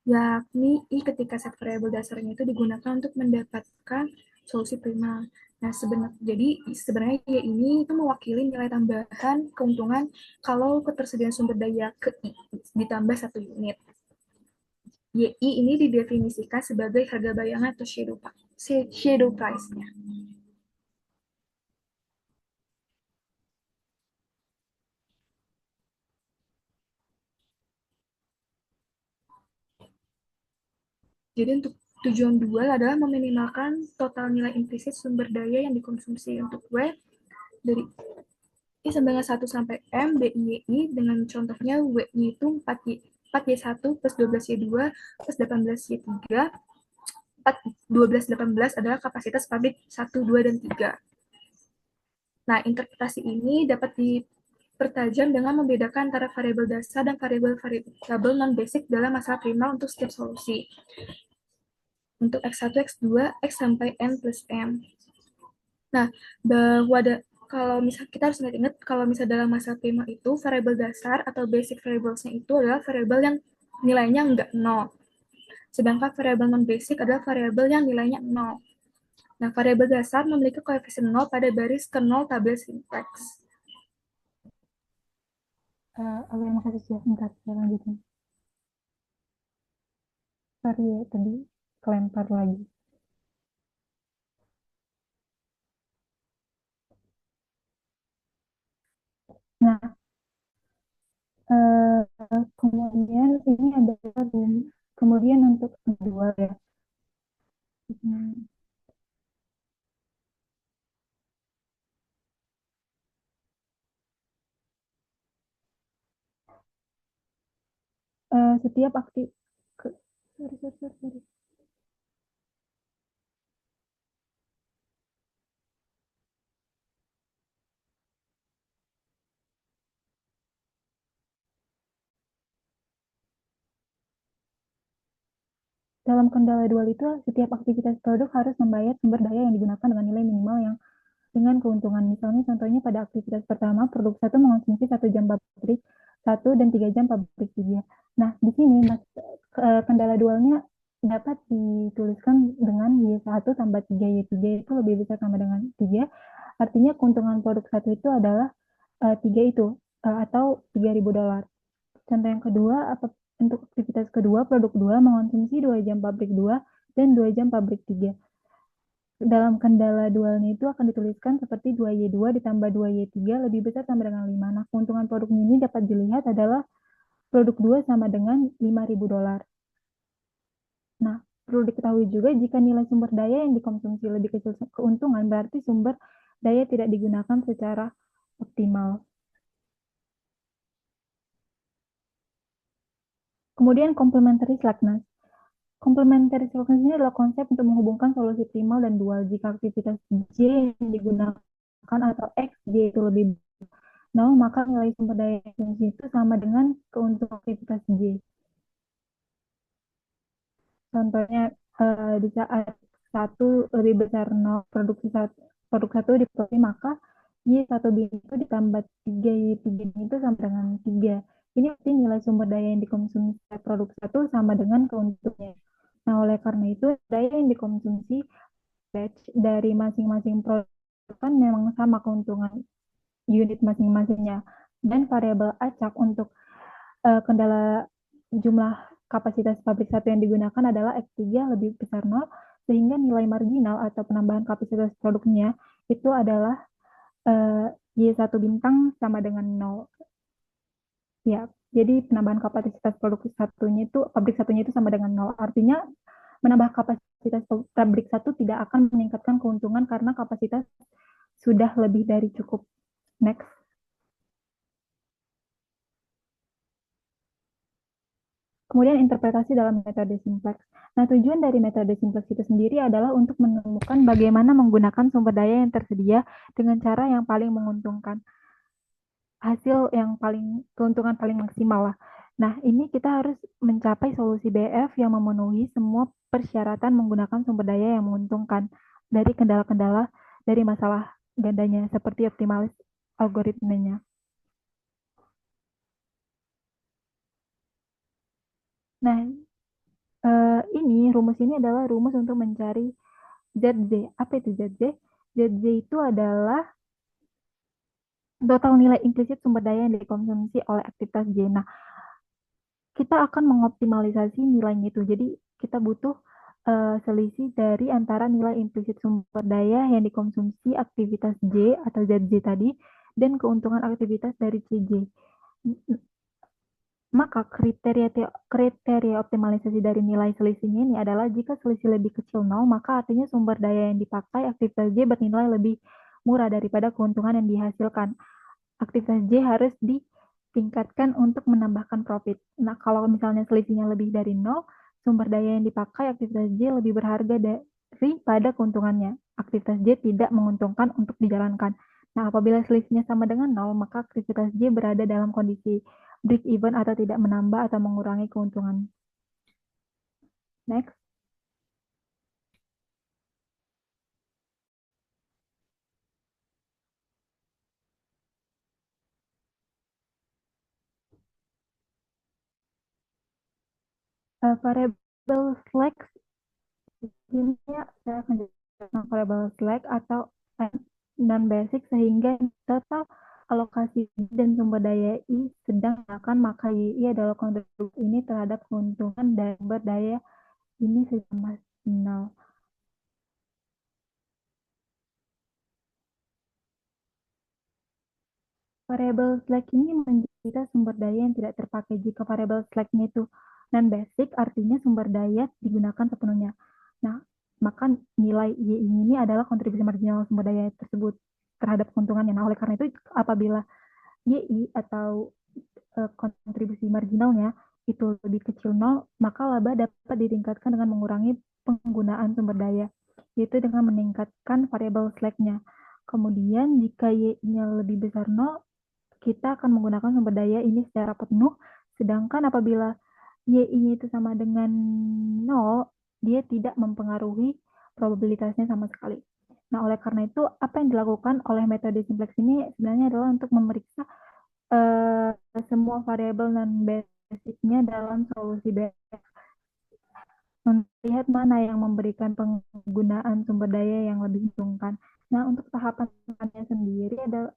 yakni I ketika set variabel dasarnya itu digunakan untuk mendapatkan solusi primal. Nah, sebenarnya Y ini itu mewakili nilai tambahan keuntungan kalau ketersediaan sumber daya ke I ditambah 1 unit. YI ini didefinisikan sebagai harga bayangan atau shadow price-nya. Jadi untuk tujuan dual adalah meminimalkan total nilai implisit sumber daya yang dikonsumsi untuk W dari I sama dengan 1 sampai M, BIY dengan contohnya W-nya itu 4Y1 plus 12Y2 plus 18Y3. 12, 18 adalah kapasitas pabrik 1, 2, dan 3. Nah, interpretasi ini dapat dipertajam dengan membedakan antara variabel dasar dan variabel non-basic dalam masalah primal untuk setiap solusi. Untuk X1, X2, X sampai N plus M. Nah, bahwa kalau misalnya kita harus ingat kalau misalnya dalam masalah primal itu variabel dasar atau basic variablesnya itu adalah variabel yang nilainya enggak 0. Sedangkan variabel non-basic adalah variabel yang nilainya 0. Nah, variabel dasar memiliki koefisien 0 pada baris ke-0 tabel sintaks. Oke, makasih ya. Bentar, saya lanjutin. Sorry ya, tadi kelempar lagi. Nah, kemudian ini adalah kemudian untuk kedua ya. Setiap aktif sorry. Dalam kendala dual itu, setiap aktivitas produk harus membayar sumber daya yang digunakan dengan nilai minimal yang dengan keuntungan. Misalnya contohnya pada aktivitas pertama, produk 1 mengonsumsi 1 jam pabrik 1 dan 3 jam pabrik 3. Nah, di sini kendala dualnya dapat dituliskan dengan Y1 tambah 3, Y3 itu lebih besar sama dengan 3. Artinya keuntungan produk 1 itu adalah 3 itu, atau $3.000. Contoh yang kedua, untuk aktivitas kedua, produk 2 mengonsumsi 2 jam pabrik 2 dan 2 jam pabrik 3. Dalam kendala dualnya itu akan dituliskan seperti 2Y2 ditambah 2Y3 lebih besar sama dengan 5. Nah, keuntungan produknya ini dapat dilihat adalah produk 2 sama dengan $5.000. Nah, perlu diketahui juga jika nilai sumber daya yang dikonsumsi lebih kecil keuntungan, berarti sumber daya tidak digunakan secara optimal. Kemudian complementary slackness. Complementary slackness ini adalah konsep untuk menghubungkan solusi primal dan dual jika aktivitas J yang digunakan atau XJ itu lebih nol, maka nilai sumber daya konsumsi itu sama dengan keuntungan aktivitas J. Contohnya di saat satu lebih besar nol, produk satu diproduksi, maka Y1 itu ditambah 3 Y3 itu sama dengan 3. Ini berarti nilai sumber daya yang dikonsumsi produk satu sama dengan keuntungannya. Nah, oleh karena itu, daya yang dikonsumsi batch dari masing-masing produk kan memang sama keuntungan unit masing-masingnya. Dan variabel acak untuk kendala jumlah kapasitas pabrik satu yang digunakan adalah X3 lebih besar 0, sehingga nilai marginal atau penambahan kapasitas produknya itu adalah Y1 bintang sama dengan 0. Ya, jadi penambahan kapasitas pabrik satunya itu sama dengan 0. Artinya menambah kapasitas pabrik satu tidak akan meningkatkan keuntungan karena kapasitas sudah lebih dari cukup. Next. Kemudian interpretasi dalam metode simplex. Nah, tujuan dari metode simplex itu sendiri adalah untuk menemukan bagaimana menggunakan sumber daya yang tersedia dengan cara yang paling menguntungkan. Hasil yang keuntungan paling maksimal lah. Nah, ini kita harus mencapai solusi BF yang memenuhi semua persyaratan menggunakan sumber daya yang menguntungkan dari kendala-kendala dari masalah gandanya seperti optimalis algoritmenya. Nah, rumus ini adalah rumus untuk mencari ZZ. Apa itu ZZ? ZZ itu adalah total nilai implisit sumber daya yang dikonsumsi oleh aktivitas J. Nah, kita akan mengoptimalisasi nilainya itu. Jadi, kita butuh selisih dari antara nilai implisit sumber daya yang dikonsumsi aktivitas J atau ZJ tadi dan keuntungan aktivitas dari CJ. Maka kriteria optimalisasi dari nilai selisihnya ini adalah jika selisih lebih kecil 0, maka artinya sumber daya yang dipakai aktivitas J bernilai lebih murah daripada keuntungan yang dihasilkan. Aktivitas J harus ditingkatkan untuk menambahkan profit. Nah, kalau misalnya selisihnya lebih dari 0, sumber daya yang dipakai aktivitas J lebih berharga daripada keuntungannya. Aktivitas J tidak menguntungkan untuk dijalankan. Nah, apabila selisihnya sama dengan 0, maka aktivitas J berada dalam kondisi break even atau tidak menambah atau mengurangi keuntungan. Next. Variable slack ini saya akan jelaskan variable slack atau non basic sehingga total alokasi dan sumber daya I sedang akan maka YI adalah kontribusi ini terhadap keuntungan dan sumber daya ini sama 0. Variable slack ini menjadi sumber daya yang tidak terpakai. Jika variable slack-nya itu non-basic, artinya sumber daya digunakan sepenuhnya. Nah, maka nilai Y ini adalah kontribusi marginal sumber daya tersebut terhadap keuntungannya. Nah, oleh karena itu, apabila YI atau kontribusi marginalnya itu lebih kecil 0, maka laba dapat ditingkatkan dengan mengurangi penggunaan sumber daya, yaitu dengan meningkatkan variable slack-nya. Kemudian, jika Y-nya lebih besar 0, kita akan menggunakan sumber daya ini secara penuh, sedangkan apabila Y-nya itu sama dengan 0, dia tidak mempengaruhi probabilitasnya sama sekali. Nah, oleh karena itu, apa yang dilakukan oleh metode simplex ini sebenarnya adalah untuk memeriksa semua variabel non-basicnya dalam solusi BF. Melihat mana yang memberikan penggunaan sumber daya yang lebih menguntungkan. Nah, untuk tahapannya sendiri adalah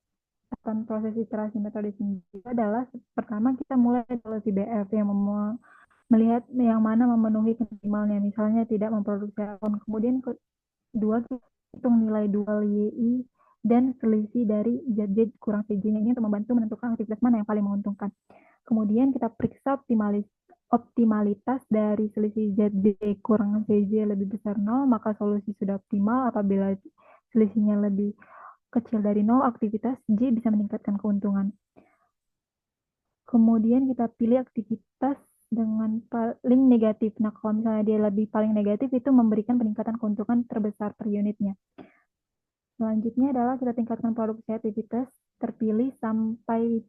proses iterasi metode sendiri adalah pertama kita mulai dari solusi BF yang melihat yang mana memenuhi minimalnya, misalnya tidak memproduksi akun. Kemudian kedua, kita hitung nilai dual YI dan selisih dari ZZ kurang CJ-nya ini untuk membantu menentukan aktivitas mana yang paling menguntungkan. Kemudian kita periksa optimalitas dari selisih ZZ kurang CJ lebih besar 0, maka solusi sudah optimal. Apabila selisihnya lebih kecil dari 0, aktivitas J bisa meningkatkan keuntungan. Kemudian kita pilih aktivitas dengan paling negatif. Nah, kalau misalnya dia lebih paling negatif, itu memberikan peningkatan keuntungan terbesar per unitnya. Selanjutnya adalah kita tingkatkan produksi aktivitas terpilih sampai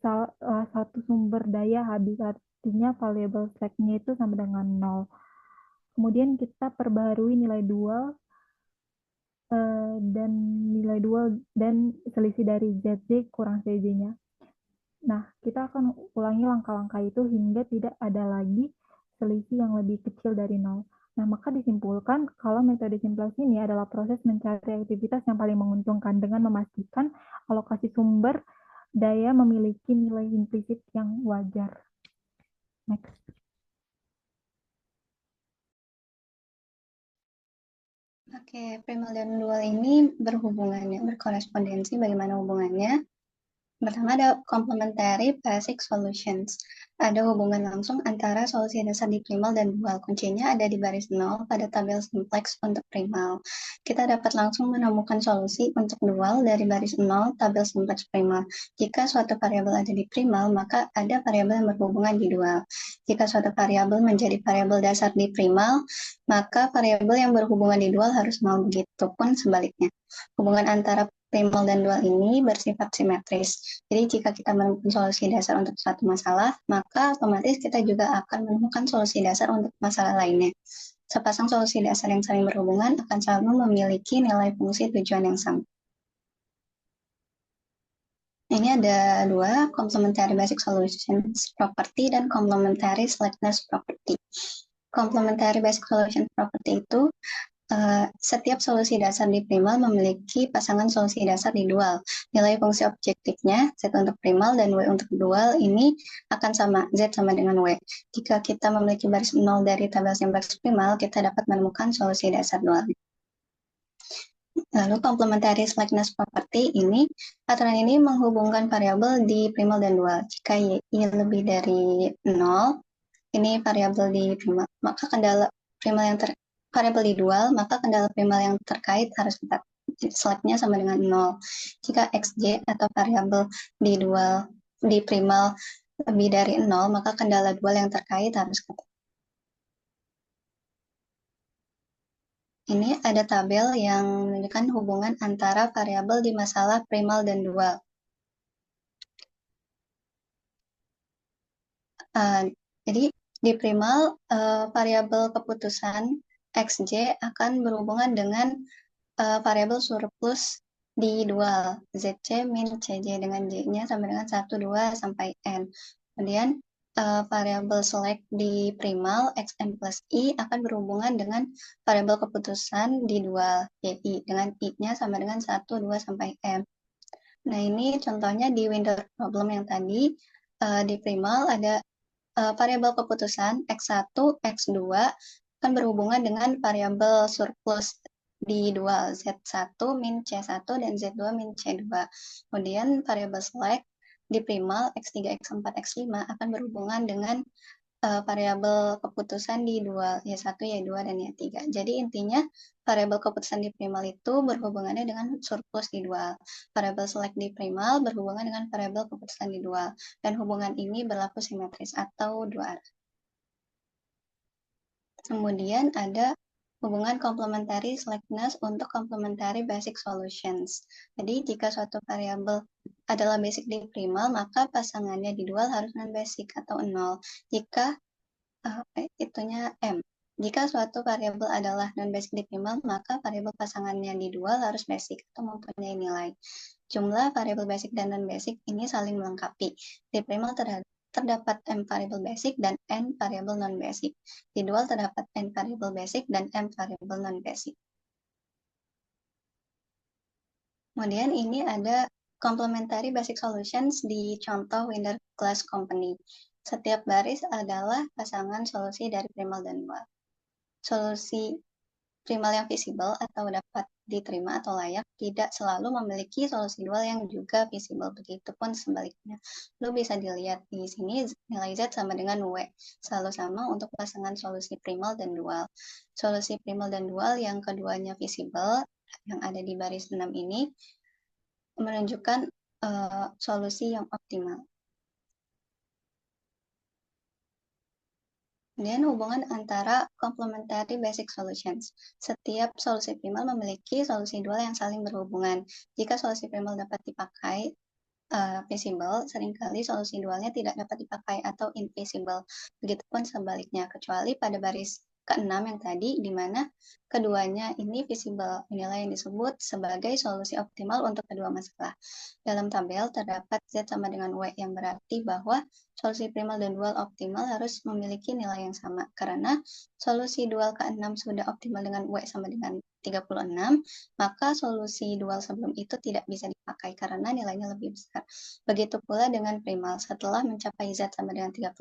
salah satu sumber daya habis, artinya variable slack-nya itu sama dengan 0. Kemudian kita perbaharui nilai dual dan selisih dari ZZ kurang CJ-nya. Nah, kita akan ulangi langkah-langkah itu hingga tidak ada lagi selisih yang lebih kecil dari 0. Nah, maka disimpulkan kalau metode simulasi ini adalah proses mencari aktivitas yang paling menguntungkan dengan memastikan alokasi sumber daya memiliki nilai implisit yang wajar. Next. Oke, primal dan dual ini berkorespondensi. Bagaimana hubungannya? Pertama ada complementary basic solutions. Ada hubungan langsung antara solusi dasar di primal dan dual. Kuncinya ada di baris 0 pada tabel simplex untuk primal. Kita dapat langsung menemukan solusi untuk dual dari baris 0 tabel simplex primal. Jika suatu variabel ada di primal, maka ada variabel yang berhubungan di dual. Jika suatu variabel menjadi variabel dasar di primal, maka variabel yang berhubungan di dual harus 0, begitupun sebaliknya. Hubungan antara primal dan dual ini bersifat simetris. Jadi jika kita menemukan solusi dasar untuk suatu masalah, maka otomatis kita juga akan menemukan solusi dasar untuk masalah lainnya. Sepasang solusi dasar yang saling berhubungan akan selalu memiliki nilai fungsi tujuan yang sama. Ini ada dua, complementary basic solutions property dan complementary slackness property. Complementary basic solution property itu setiap solusi dasar di primal memiliki pasangan solusi dasar di dual. Nilai fungsi objektifnya, Z untuk primal dan W untuk dual, ini akan sama, Z sama dengan W. Jika kita memiliki baris 0 dari tabel simplex primal, kita dapat menemukan solusi dasar dual. Lalu complementary slackness property ini, aturan ini menghubungkan variabel di primal dan dual. Jika Y lebih dari 0, ini variabel di primal, maka kendala primal yang variabel di dual, maka kendala primal yang terkait harus tetap slacknya sama dengan 0. Jika xj atau variabel di dual di primal lebih dari 0, maka kendala dual yang terkait harus tetap. Ini ada tabel yang menunjukkan hubungan antara variabel di masalah primal dan dual. Jadi di primal, variabel keputusan xj akan berhubungan dengan variabel surplus di dual, zc min cj, dengan j-nya sama dengan 1, 2, sampai n. Kemudian variabel select di primal, xn plus i, akan berhubungan dengan variabel keputusan di dual, yi, dengan i-nya sama dengan 1, 2, sampai m. Nah, ini contohnya di window problem yang tadi, di primal ada variabel keputusan x1, x2 akan berhubungan dengan variabel surplus di dual, z1 min c1 dan z2 min c2. Kemudian variabel select di primal x3, x4, x5 akan berhubungan dengan variabel keputusan di dual, y1, y2, dan y3. Jadi intinya variabel keputusan di primal itu berhubungannya dengan surplus di dual. Variabel select di primal berhubungan dengan variabel keputusan di dual. Dan hubungan ini berlaku simetris atau dua arah. Kemudian ada hubungan complementary slackness untuk complementary basic solutions. Jadi jika suatu variabel adalah basic di primal, maka pasangannya di dual harus non-basic atau 0. Jika itunya M. Jika suatu variabel adalah non-basic di primal, maka variabel pasangannya di dual harus basic atau mempunyai nilai. Jumlah variabel basic dan non-basic ini saling melengkapi. Di primal terdapat M variabel basic dan N variabel non-basic. Di dual terdapat N variabel basic dan M variabel non-basic. Kemudian ini ada complementary basic solutions di contoh winner class company. Setiap baris adalah pasangan solusi dari primal dan dual. Solusi primal yang visible atau dapat diterima atau layak tidak selalu memiliki solusi dual yang juga visible, begitupun sebaliknya. Lu bisa dilihat di sini nilai Z sama dengan W, selalu sama untuk pasangan solusi primal dan dual. Solusi primal dan dual yang keduanya visible, yang ada di baris 6 ini, menunjukkan solusi yang optimal. Kemudian hubungan antara complementary basic solutions. Setiap solusi primal memiliki solusi dual yang saling berhubungan. Jika solusi primal dapat dipakai visible, seringkali solusi dualnya tidak dapat dipakai atau invisible. Begitupun sebaliknya, kecuali pada baris ke-6 yang tadi, di mana keduanya ini visible. Inilah yang disebut sebagai solusi optimal untuk kedua masalah. Dalam tabel terdapat Z sama dengan W, yang berarti bahwa solusi primal dan dual optimal harus memiliki nilai yang sama. Karena solusi dual ke-6 sudah optimal dengan W sama dengan 36, maka solusi dual sebelum itu tidak bisa dipakai karena nilainya lebih besar. Begitu pula dengan primal. Setelah mencapai Z sama dengan 36,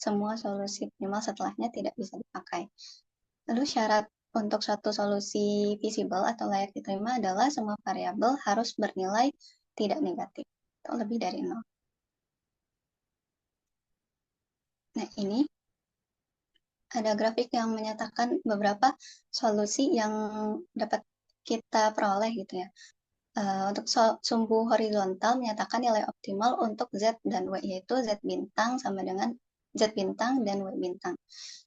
semua solusi primal setelahnya tidak bisa dipakai. Lalu syarat untuk suatu solusi visible atau layak diterima adalah semua variabel harus bernilai tidak negatif atau lebih dari 0. Nah, ini ada grafik yang menyatakan beberapa solusi yang dapat kita peroleh gitu ya. Untuk sumbu horizontal menyatakan nilai optimal untuk Z dan W, yaitu Z bintang sama dengan Z bintang dan W bintang.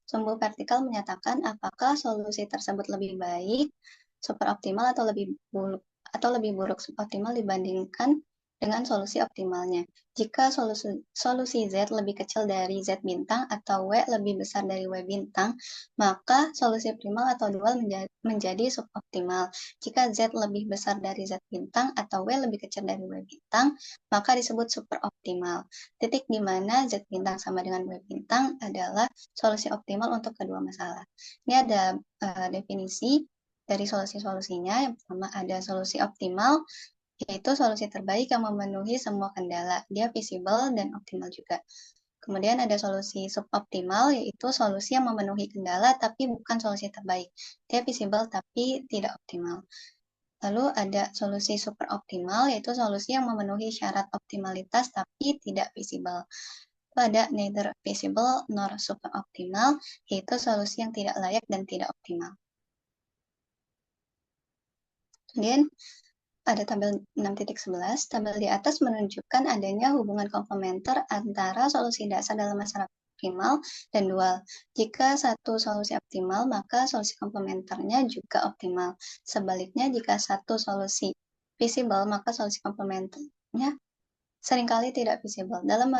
Sumbu vertikal menyatakan apakah solusi tersebut lebih baik, super optimal atau lebih buruk suboptimal dibandingkan dengan solusi optimalnya. Jika solusi Z lebih kecil dari Z bintang atau W lebih besar dari W bintang, maka solusi primal atau dual menjadi suboptimal. Jika Z lebih besar dari Z bintang atau W lebih kecil dari W bintang, maka disebut super optimal. Titik di mana Z bintang sama dengan W bintang adalah solusi optimal untuk kedua masalah. Ini ada definisi dari solusi-solusinya. Yang pertama ada solusi optimal, yaitu solusi terbaik yang memenuhi semua kendala. Dia visible dan optimal juga. Kemudian ada solusi suboptimal, yaitu solusi yang memenuhi kendala tapi bukan solusi terbaik. Dia visible tapi tidak optimal. Lalu ada solusi super optimal, yaitu solusi yang memenuhi syarat optimalitas tapi tidak visible. Lalu ada neither visible nor super optimal, yaitu solusi yang tidak layak dan tidak optimal. Kemudian ada tabel 6.11, tabel di atas menunjukkan adanya hubungan komplementer antara solusi dasar dalam masalah primal dan dual. Jika satu solusi optimal, maka solusi komplementernya juga optimal. Sebaliknya, jika satu solusi visible, maka solusi komplementernya seringkali tidak visible. Dalam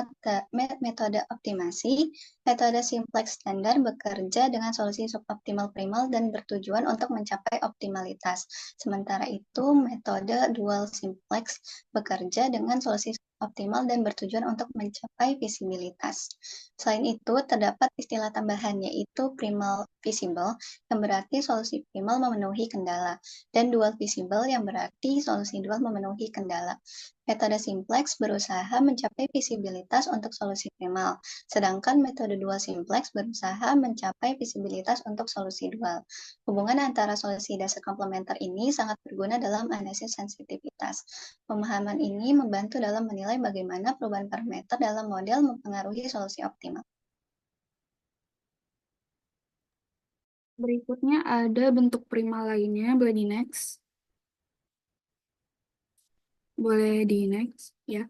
metode optimasi, metode simplex standar bekerja dengan solusi suboptimal primal dan bertujuan untuk mencapai optimalitas. Sementara itu, metode dual simplex bekerja dengan solusi optimal dan bertujuan untuk mencapai visibilitas. Selain itu, terdapat istilah tambahan yaitu primal visible, yang berarti solusi primal memenuhi kendala, dan dual visible yang berarti solusi dual memenuhi kendala. Metode simplex berusaha mencapai visibilitas untuk solusi primal, sedangkan metode dual simplex berusaha mencapai visibilitas untuk solusi dual. Hubungan antara solusi dasar komplementer ini sangat berguna dalam analisis sensitivitas. Pemahaman ini membantu dalam menilai bagaimana perubahan parameter dalam model mempengaruhi solusi optimal. Berikutnya ada bentuk primal lainnya, boleh di next. Boleh di next, ya.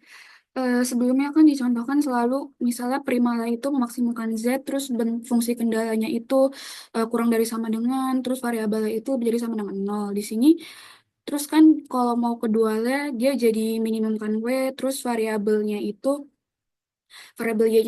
Sebelumnya kan dicontohkan selalu misalnya primalnya itu memaksimalkan Z, terus fungsi kendalanya itu kurang dari sama dengan, terus variabelnya itu menjadi sama dengan 0. Di sini, terus kan kalau mau keduanya, dia jadi minimumkan W, terus variabel Y-nya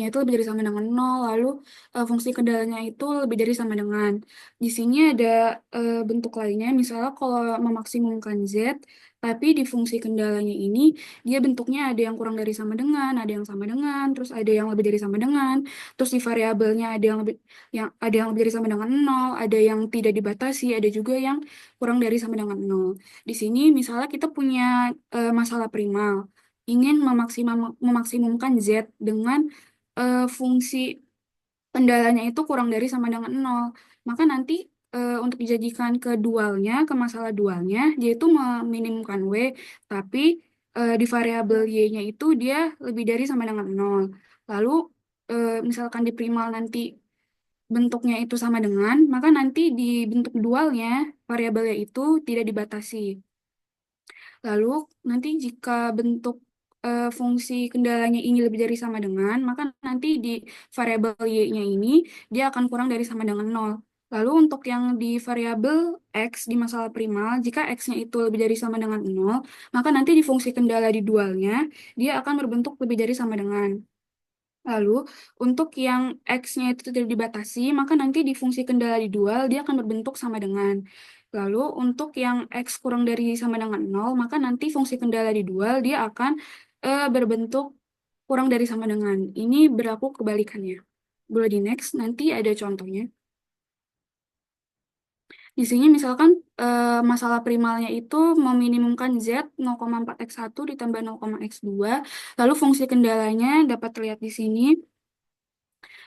itu lebih dari sama dengan 0, lalu fungsi kendalanya itu lebih dari sama dengan. Di sini ada bentuk lainnya, misalnya kalau memaksimumkan Z, tapi di fungsi kendalanya ini, dia bentuknya ada yang kurang dari sama dengan, ada yang sama dengan, terus ada yang lebih dari sama dengan, terus di variabelnya ada yang lebih dari sama dengan 0, ada yang tidak dibatasi, ada juga yang kurang dari sama dengan 0. Di sini misalnya kita punya masalah primal, ingin memaksimumkan Z dengan fungsi kendalanya itu kurang dari sama dengan nol. Maka nanti untuk dijadikan ke dualnya, ke masalah dualnya, dia itu meminimumkan W, tapi di variabel Y-nya itu dia lebih dari sama dengan nol. Lalu misalkan di primal nanti bentuknya itu sama dengan, maka nanti di bentuk dualnya variabelnya itu tidak dibatasi. Lalu nanti jika bentuk fungsi kendalanya ini lebih dari sama dengan, maka nanti di variabel y-nya ini dia akan kurang dari sama dengan nol. Lalu untuk yang di variabel x di masalah primal, jika x-nya itu lebih dari sama dengan nol, maka nanti di fungsi kendala di dualnya dia akan berbentuk lebih dari sama dengan. Lalu, untuk yang X-nya itu tidak dibatasi, maka nanti di fungsi kendala di dual, dia akan berbentuk sama dengan. Lalu, untuk yang X kurang dari sama dengan nol, maka nanti fungsi kendala di dual, dia akan berbentuk kurang dari sama dengan. Ini berlaku kebalikannya. Boleh di next, nanti ada contohnya. Di sini misalkan masalah primalnya itu meminimumkan Z 0,4x1 ditambah 0,x2, lalu fungsi kendalanya dapat terlihat di sini.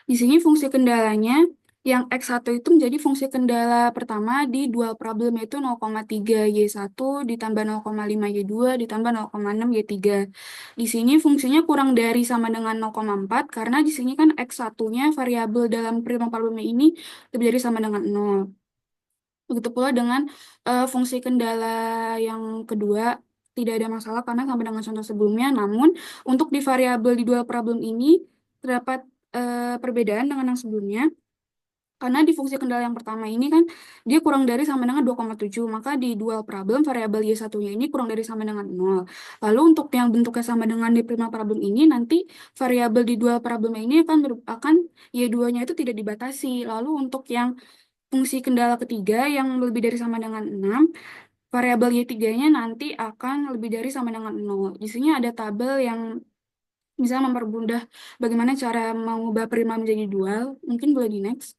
Di sini fungsi kendalanya yang X1 itu menjadi fungsi kendala pertama di dual problem yaitu 0,3Y1 ditambah 0,5Y2 ditambah 0,6Y3. Di sini fungsinya kurang dari sama dengan 0,4 karena di sini kan X1-nya variabel dalam prima problemnya ini lebih dari sama dengan 0. Begitu pula dengan fungsi kendala yang kedua tidak ada masalah karena sama dengan contoh sebelumnya. Namun untuk di variabel di dual problem ini terdapat perbedaan dengan yang sebelumnya. Karena di fungsi kendala yang pertama ini kan dia kurang dari sama dengan 2,7. Maka di dual problem variabel Y1-nya ini kurang dari sama dengan 0. Lalu untuk yang bentuknya sama dengan di prima problem ini nanti variabel di dual problem ini akan Y2-nya itu tidak dibatasi. Lalu untuk yang fungsi kendala ketiga yang lebih dari sama dengan 6, variabel Y3-nya nanti akan lebih dari sama dengan 0. Di sini ada tabel yang bisa mempermudah bagaimana cara mengubah prima menjadi dual. Mungkin boleh di next.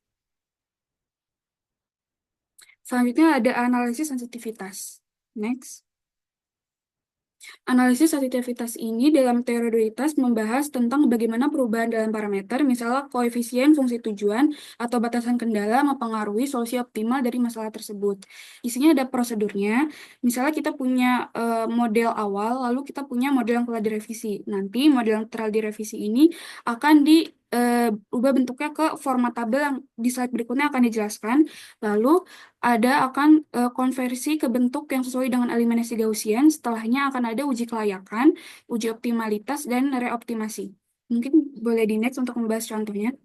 Selanjutnya ada analisis sensitivitas. Next. Analisis sensitivitas ini dalam teori prioritas membahas tentang bagaimana perubahan dalam parameter, misalnya koefisien fungsi tujuan atau batasan kendala mempengaruhi solusi optimal dari masalah tersebut. Di sini ada prosedurnya. Misalnya kita punya model awal, lalu kita punya model yang telah direvisi. Nanti model yang telah direvisi ini akan diubah bentuknya ke format tabel yang di slide berikutnya akan dijelaskan. Lalu ada akan konversi ke bentuk yang sesuai dengan eliminasi Gaussian. Setelahnya akan ada uji kelayakan, uji optimalitas, dan reoptimasi. Mungkin boleh di next untuk membahas contohnya.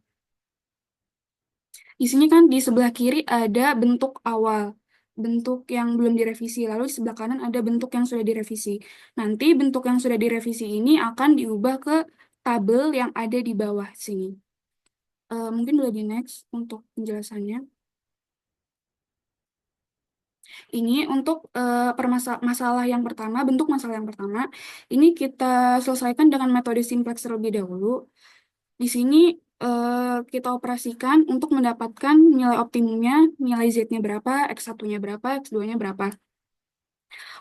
Di sini kan di sebelah kiri ada bentuk awal, bentuk yang belum direvisi. Lalu di sebelah kanan ada bentuk yang sudah direvisi. Nanti bentuk yang sudah direvisi ini akan diubah ke tabel yang ada di bawah sini. Mungkin boleh di next untuk penjelasannya. Ini untuk masalah yang pertama, bentuk masalah yang pertama, ini kita selesaikan dengan metode simplex terlebih dahulu. Di sini kita operasikan untuk mendapatkan nilai optimumnya, nilai Z-nya berapa, X1-nya berapa, X2-nya berapa.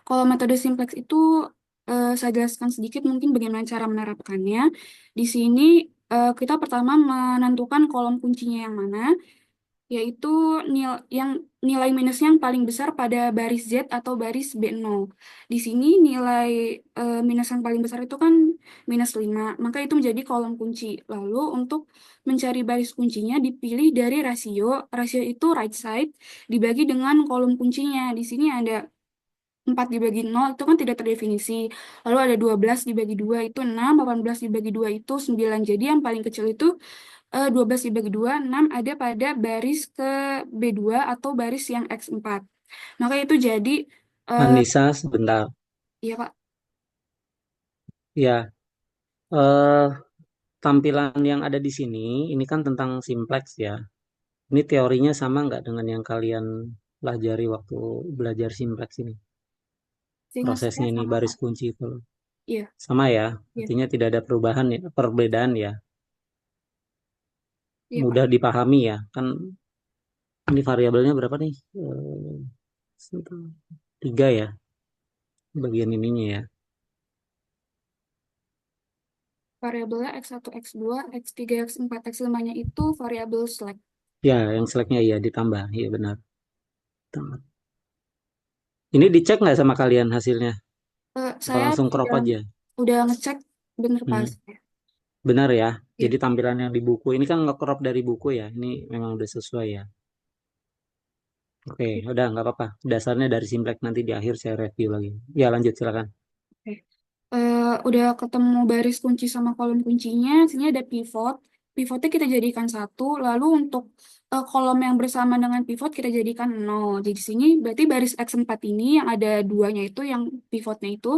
Kalau metode simplex itu saya jelaskan sedikit mungkin bagaimana cara menerapkannya. Di sini kita pertama menentukan kolom kuncinya yang mana, yaitu nilai minusnya yang paling besar pada baris Z atau baris B0. Di sini nilai minus yang paling besar itu kan minus 5, maka itu menjadi kolom kunci. Lalu untuk mencari baris kuncinya dipilih dari rasio. Rasio itu right side dibagi dengan kolom kuncinya. Di sini ada 4 dibagi 0 itu kan tidak terdefinisi. Lalu ada 12 dibagi 2 itu 6, 18 dibagi 2 itu 9. Jadi yang paling kecil itu 12 dibagi 2, 6 ada pada baris ke B2 atau baris yang X4. Maka itu jadi, Anissa, sebentar. iya Pak, Ya, eh, tampilan yang ada di sini, ini kan tentang simplex ya. Ini teorinya sama nggak dengan yang kalian pelajari waktu belajar simplex ini? seingat saya Prosesnya ini sama baris Pak. kunci itu Iya, sama ya, iya, artinya tidak ada perubahan ya, perbedaan ya, iya Pak. mudah dipahami ya. Kan ini variabelnya berapa nih? Sebentar. 3 ya, bagian ininya ya. variabelnya X1, X2, X3, X4, X5-nya itu variabel slack. Ya, yang slacknya ya ditambah. Iya benar. Tambah. Ini dicek nggak sama kalian hasilnya? Atau Saya langsung crop aja? udah ngecek bener pas. Benar ya. Iya. Jadi tampilan yang di buku ini kan nge-crop dari buku ya. Ini memang udah sesuai ya. Oke, udah nggak apa-apa. Dasarnya dari Simplex, nanti di akhir saya review lagi. Ya lanjut silakan. Udah ketemu baris kunci sama kolom kuncinya, sini ada pivot. Pivotnya kita jadikan 1, lalu untuk kolom yang bersama dengan pivot kita jadikan 0. Jadi sini berarti baris X4 ini yang ada 2-nya itu, yang pivotnya itu,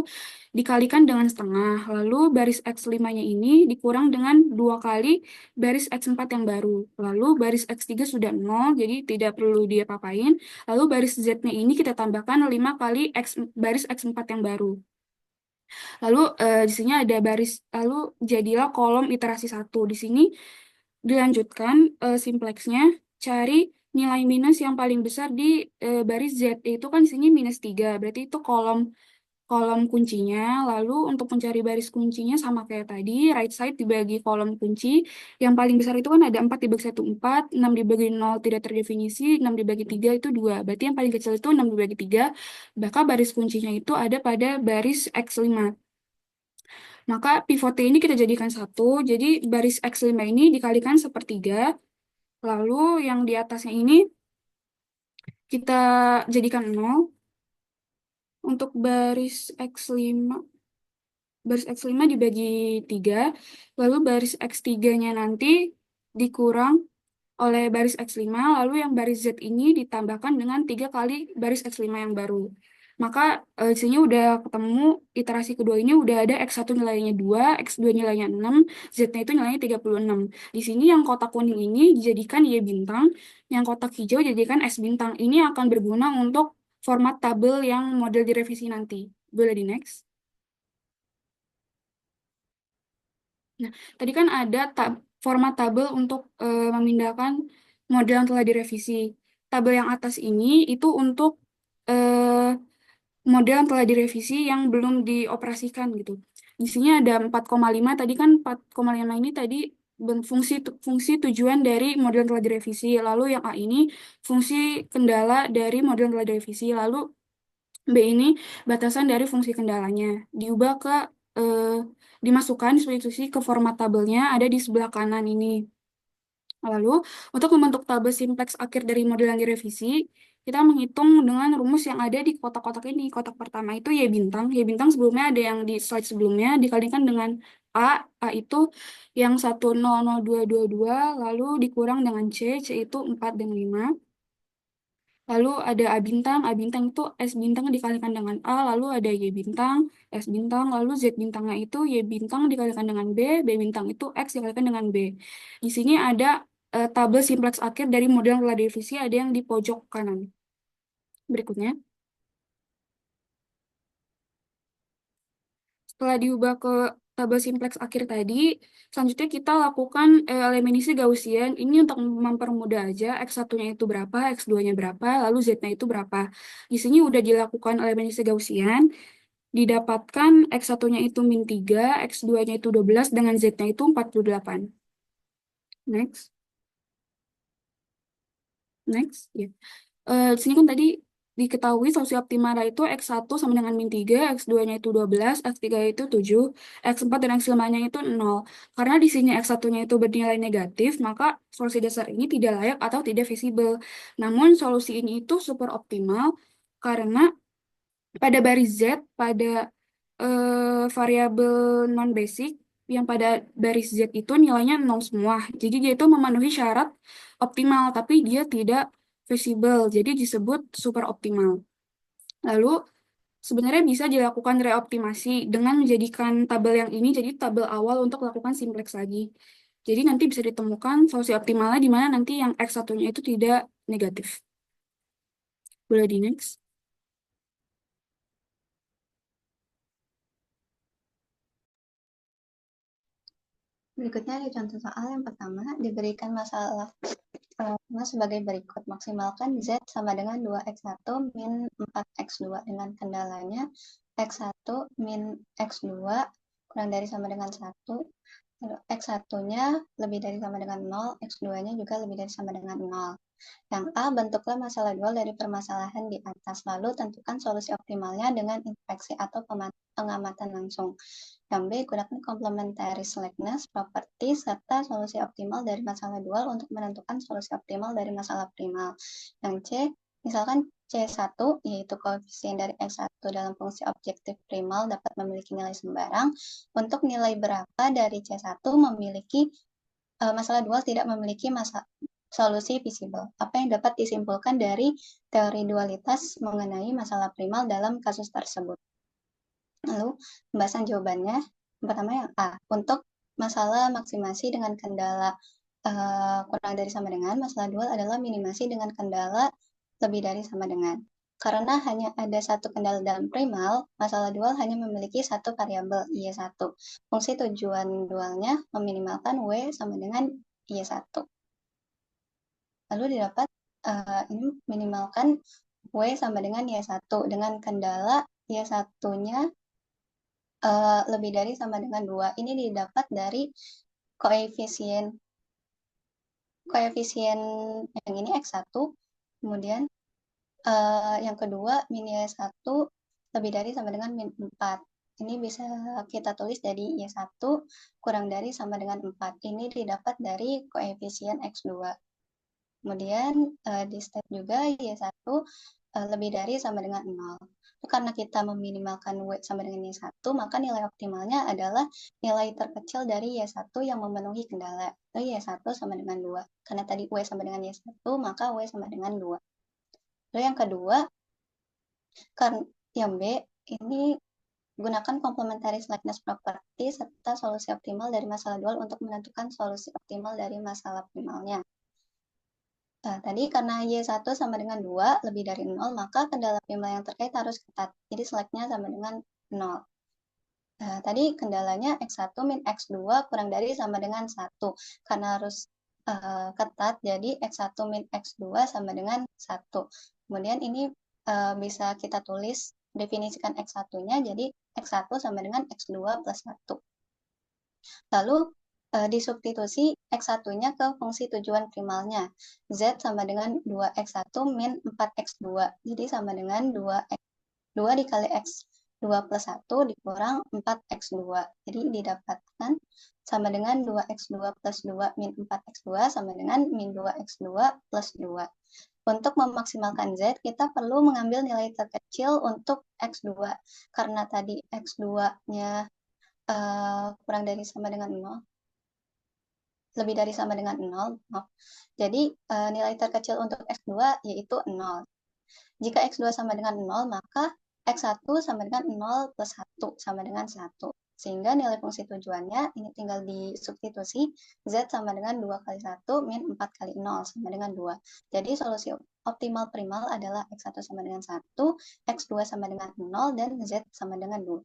dikalikan dengan setengah. Lalu baris X5-nya ini dikurang dengan 2 kali baris X4 yang baru. Lalu baris X3 sudah 0, jadi tidak perlu diapa-apain. Lalu baris Z-nya ini kita tambahkan 5 kali baris X4 yang baru. Lalu di sini ada baris, lalu jadilah kolom iterasi 1. Di sini dilanjutkan simplexnya, cari nilai minus yang paling besar di baris Z, itu kan di sini -3, berarti itu kolom kolom kuncinya. Lalu untuk mencari baris kuncinya sama kayak tadi, right side dibagi kolom kunci, yang paling besar itu kan ada 4 dibagi 1, 4, 6 dibagi 0 tidak terdefinisi, 6 dibagi 3 itu 2, berarti yang paling kecil itu 6 dibagi 3, maka baris kuncinya itu ada pada baris X5. Maka pivotnya ini kita jadikan 1, jadi baris X5 ini dikalikan 1/3, lalu yang di atasnya ini kita jadikan 0. Untuk baris X5 dibagi 3, lalu baris X3-nya nanti dikurang oleh baris X5, lalu yang baris Z ini ditambahkan dengan 3 kali baris X5 yang baru. Maka di sini udah ketemu iterasi kedua ini udah ada X1 nilainya 2, X2 nilainya 6, Z-nya itu nilainya 36. Di sini yang kotak kuning ini dijadikan Y bintang, yang kotak hijau dijadikan S bintang. Ini akan berguna untuk format tabel yang model direvisi nanti. Boleh di next. Nah, tadi kan ada format tabel untuk memindahkan model yang telah direvisi. Tabel yang atas ini itu untuk model yang telah direvisi yang belum dioperasikan gitu. Di sini ada 4,5, tadi kan 4,5 ini tadi fungsi tujuan dari model yang telah direvisi. Lalu yang A ini fungsi kendala dari model yang telah direvisi. Lalu B ini batasan dari fungsi kendalanya. Diubah ke dimasukkan substitusi ke format tabelnya ada di sebelah kanan ini. Lalu, untuk membentuk tabel simplex akhir dari model yang direvisi, kita menghitung dengan rumus yang ada di kotak-kotak ini. Kotak pertama itu Y bintang. Y bintang sebelumnya ada yang di slide sebelumnya, dikalikan dengan A. A itu yang 1,00222, lalu dikurang dengan C. C itu 4 dan 5. Lalu ada A bintang itu S bintang dikalikan dengan A, lalu ada Y bintang, S bintang, lalu Z bintangnya itu Y bintang dikalikan dengan B, B bintang itu X dikalikan dengan B. Di sini ada tabel simplex akhir dari model yang telah direvisi, ada yang di pojok kanan. Berikutnya. Setelah diubah ke tabel simplex akhir tadi, selanjutnya kita lakukan eliminasi Gaussian. Ini untuk mempermudah aja, X1-nya itu berapa, X2-nya berapa, lalu Z-nya itu berapa. Di sini udah dilakukan eliminasi Gaussian, didapatkan X1-nya itu -3, X2-nya itu 12, dengan Z-nya itu 48. Next. Next. Ya. Di sini kan tadi diketahui solusi optimal itu X1 sama dengan -3, X2-nya itu 12, X3 itu 7, X4 dan X5-nya itu 0. Karena di sini X1-nya itu bernilai negatif, maka solusi dasar ini tidak layak atau tidak visible. Namun solusi ini itu super optimal karena pada baris Z, pada variabel non-basic, yang pada baris Z itu nilainya 0 semua. Jadi dia itu memenuhi syarat optimal, tapi dia tidak visible, jadi disebut super optimal. Lalu sebenarnya bisa dilakukan reoptimasi dengan menjadikan tabel yang ini jadi tabel awal untuk lakukan simplex lagi. Jadi nanti bisa ditemukan solusi optimalnya di mana nanti yang X1-nya itu tidak negatif. Boleh di next. Berikutnya ada contoh soal yang pertama, diberikan masalah sebagai berikut. Maksimalkan Z sama dengan 2X1 min 4X2 dengan kendalanya X1 min X2 kurang dari sama dengan 1, lalu X1-nya lebih dari sama dengan 0, X2-nya juga lebih dari sama dengan 0. Yang A, bentuklah masalah dual dari permasalahan di atas, lalu tentukan solusi optimalnya dengan inspeksi atau pengamatan langsung. Yang B, gunakan complementary slackness property serta solusi optimal dari masalah dual untuk menentukan solusi optimal dari masalah primal. Yang C, misalkan C1, yaitu koefisien dari X1 dalam fungsi objektif primal dapat memiliki nilai sembarang. Untuk nilai berapa dari C1 memiliki masalah dual tidak memiliki solusi visible. Apa yang dapat disimpulkan dari teori dualitas mengenai masalah primal dalam kasus tersebut? Lalu, pembahasan jawabannya, yang pertama yang A. Untuk masalah maksimasi dengan kendala kurang dari sama dengan, masalah dual adalah minimasi dengan kendala lebih dari sama dengan. Karena hanya ada satu kendala dalam primal, masalah dual hanya memiliki satu variabel, Y1. Fungsi tujuan dualnya meminimalkan W sama dengan Y1. Lalu didapat ini minimalkan W sama dengan Y1 dengan kendala Y1-nya lebih dari sama dengan 2. Ini didapat dari koefisien yang ini X1, kemudian yang kedua min Y1 lebih dari sama dengan min 4. Ini bisa kita tulis dari Y1 kurang dari sama dengan 4. Ini didapat dari koefisien X2. Kemudian di step juga Y1 lebih dari sama dengan 0. Karena kita meminimalkan W sama dengan Y1, maka nilai optimalnya adalah nilai terkecil dari Y1 yang memenuhi kendala. Y1 sama dengan 2. Karena tadi W sama dengan Y1, maka W sama dengan 2. Lalu yang kedua, yang B, ini gunakan complementary slackness property serta solusi optimal dari masalah dual untuk menentukan solusi optimal dari masalah primalnya. Nah, tadi karena Y1 sama dengan 2 lebih dari 0, maka kendala primal yang terkait harus ketat. Jadi slacknya sama dengan 0. Nah, tadi kendalanya X1 min X2 kurang dari sama dengan 1. Karena harus ketat, jadi X1 min X2 sama dengan 1. Kemudian ini bisa kita tulis, definisikan X1-nya, jadi X1 sama dengan X2 plus 1. Lalu disubstitusi X1-nya ke fungsi tujuan primalnya. Z sama dengan 2X1 min 4X2. Jadi sama dengan 2 dikali X2 plus 1 dikurang 4X2. Jadi didapatkan sama dengan 2X2 plus 2 min 4X2 sama dengan min 2X2 plus 2. Untuk memaksimalkan Z, kita perlu mengambil nilai terkecil untuk X2. Karena tadi X2-nya kurang dari sama dengan 0. Lebih dari sama dengan 0. Jadi nilai terkecil untuk X2 yaitu 0. Jika X2 sama dengan 0, maka X1 sama dengan 0 plus 1 sama dengan 1. Sehingga nilai fungsi tujuannya ini tinggal disubstitusi, Z sama dengan 2 kali 1 min 4 kali 0 sama dengan 2. Jadi solusi optimal primal adalah X1 sama dengan 1, X2 sama dengan 0, dan Z sama dengan 2.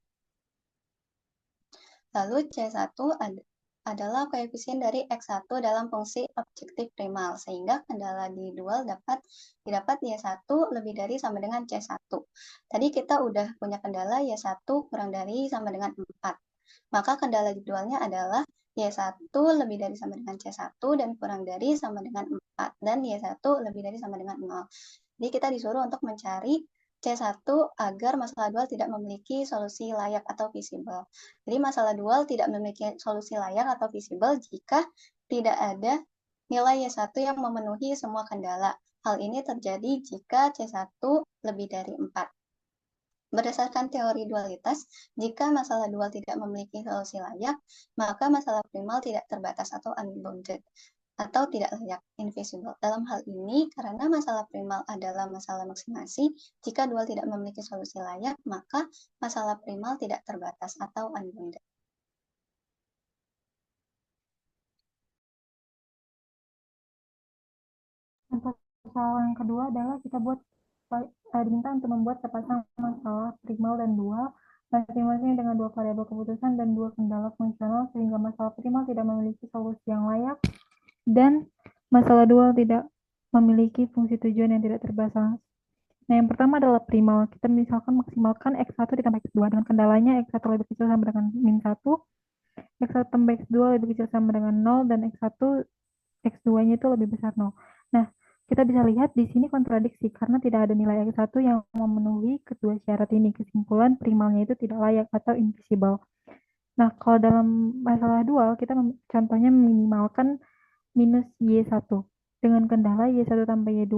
Lalu C1 adalah koefisien dari X1 dalam fungsi objektif primal, sehingga kendala di dual didapat Y1 lebih dari sama dengan C1. Tadi kita udah punya kendala Y1 kurang dari sama dengan 4. Maka kendala di dualnya adalah Y1 lebih dari sama dengan C1 dan kurang dari sama dengan 4. Dan Y1 lebih dari sama dengan 0. Jadi kita disuruh untuk mencari C1 agar masalah dual tidak memiliki solusi layak atau visible. Jadi masalah dual tidak memiliki solusi layak atau visible jika tidak ada nilai Y1 yang memenuhi semua kendala. Hal ini terjadi jika C1 lebih dari 4. Berdasarkan teori dualitas, jika masalah dual tidak memiliki solusi layak, maka masalah primal tidak terbatas atau unbounded, atau tidak layak, invisible. Dalam hal ini, karena masalah primal adalah masalah maksimasi, jika dual tidak memiliki solusi layak, maka masalah primal tidak terbatas atau unbounded. Untuk soal yang kedua adalah kita diminta untuk membuat sepasang masalah primal dan dual, masing-masing dengan 2 variabel keputusan dan 2 kendala fungsional, sehingga masalah primal tidak memiliki solusi yang layak dan masalah dual tidak memiliki fungsi tujuan yang tidak terbatas. Nah, yang pertama adalah primal. Kita misalkan maksimalkan X1 ditambah X2 dengan kendalanya X1 lebih kecil sama dengan min 1, X1 tambah X2 lebih kecil sama dengan 0, dan X1 X2-nya itu lebih besar 0. Nah, kita bisa lihat di sini kontradiksi karena tidak ada nilai X1 yang memenuhi kedua syarat ini. Kesimpulan primalnya itu tidak layak atau invisible. Nah, kalau dalam masalah dual, kita contohnya meminimalkan minus Y1 dengan kendala Y1 tambah Y2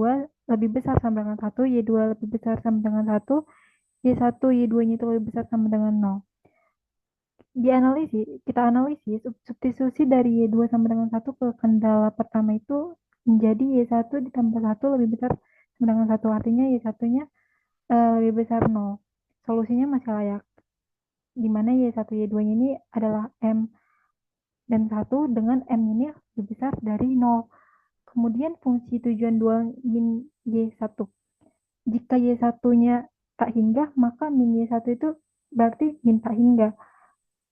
lebih besar sama dengan 1, Y2 lebih besar sama dengan 1, Y1, Y2-nya itu lebih besar sama dengan 0. Kita analisis substitusi dari Y2 sama dengan 1 ke kendala pertama itu menjadi Y1 ditambah 1 lebih besar sama dengan 1. Artinya Y1-nya lebih besar 0. Solusinya masih layak. Di mana Y1, Y2-nya ini adalah M dan 1 dengan M ini lebih besar dari 0. Kemudian fungsi tujuan dual min Y1. Jika Y1-nya tak hingga, maka min Y1 itu berarti min tak hingga.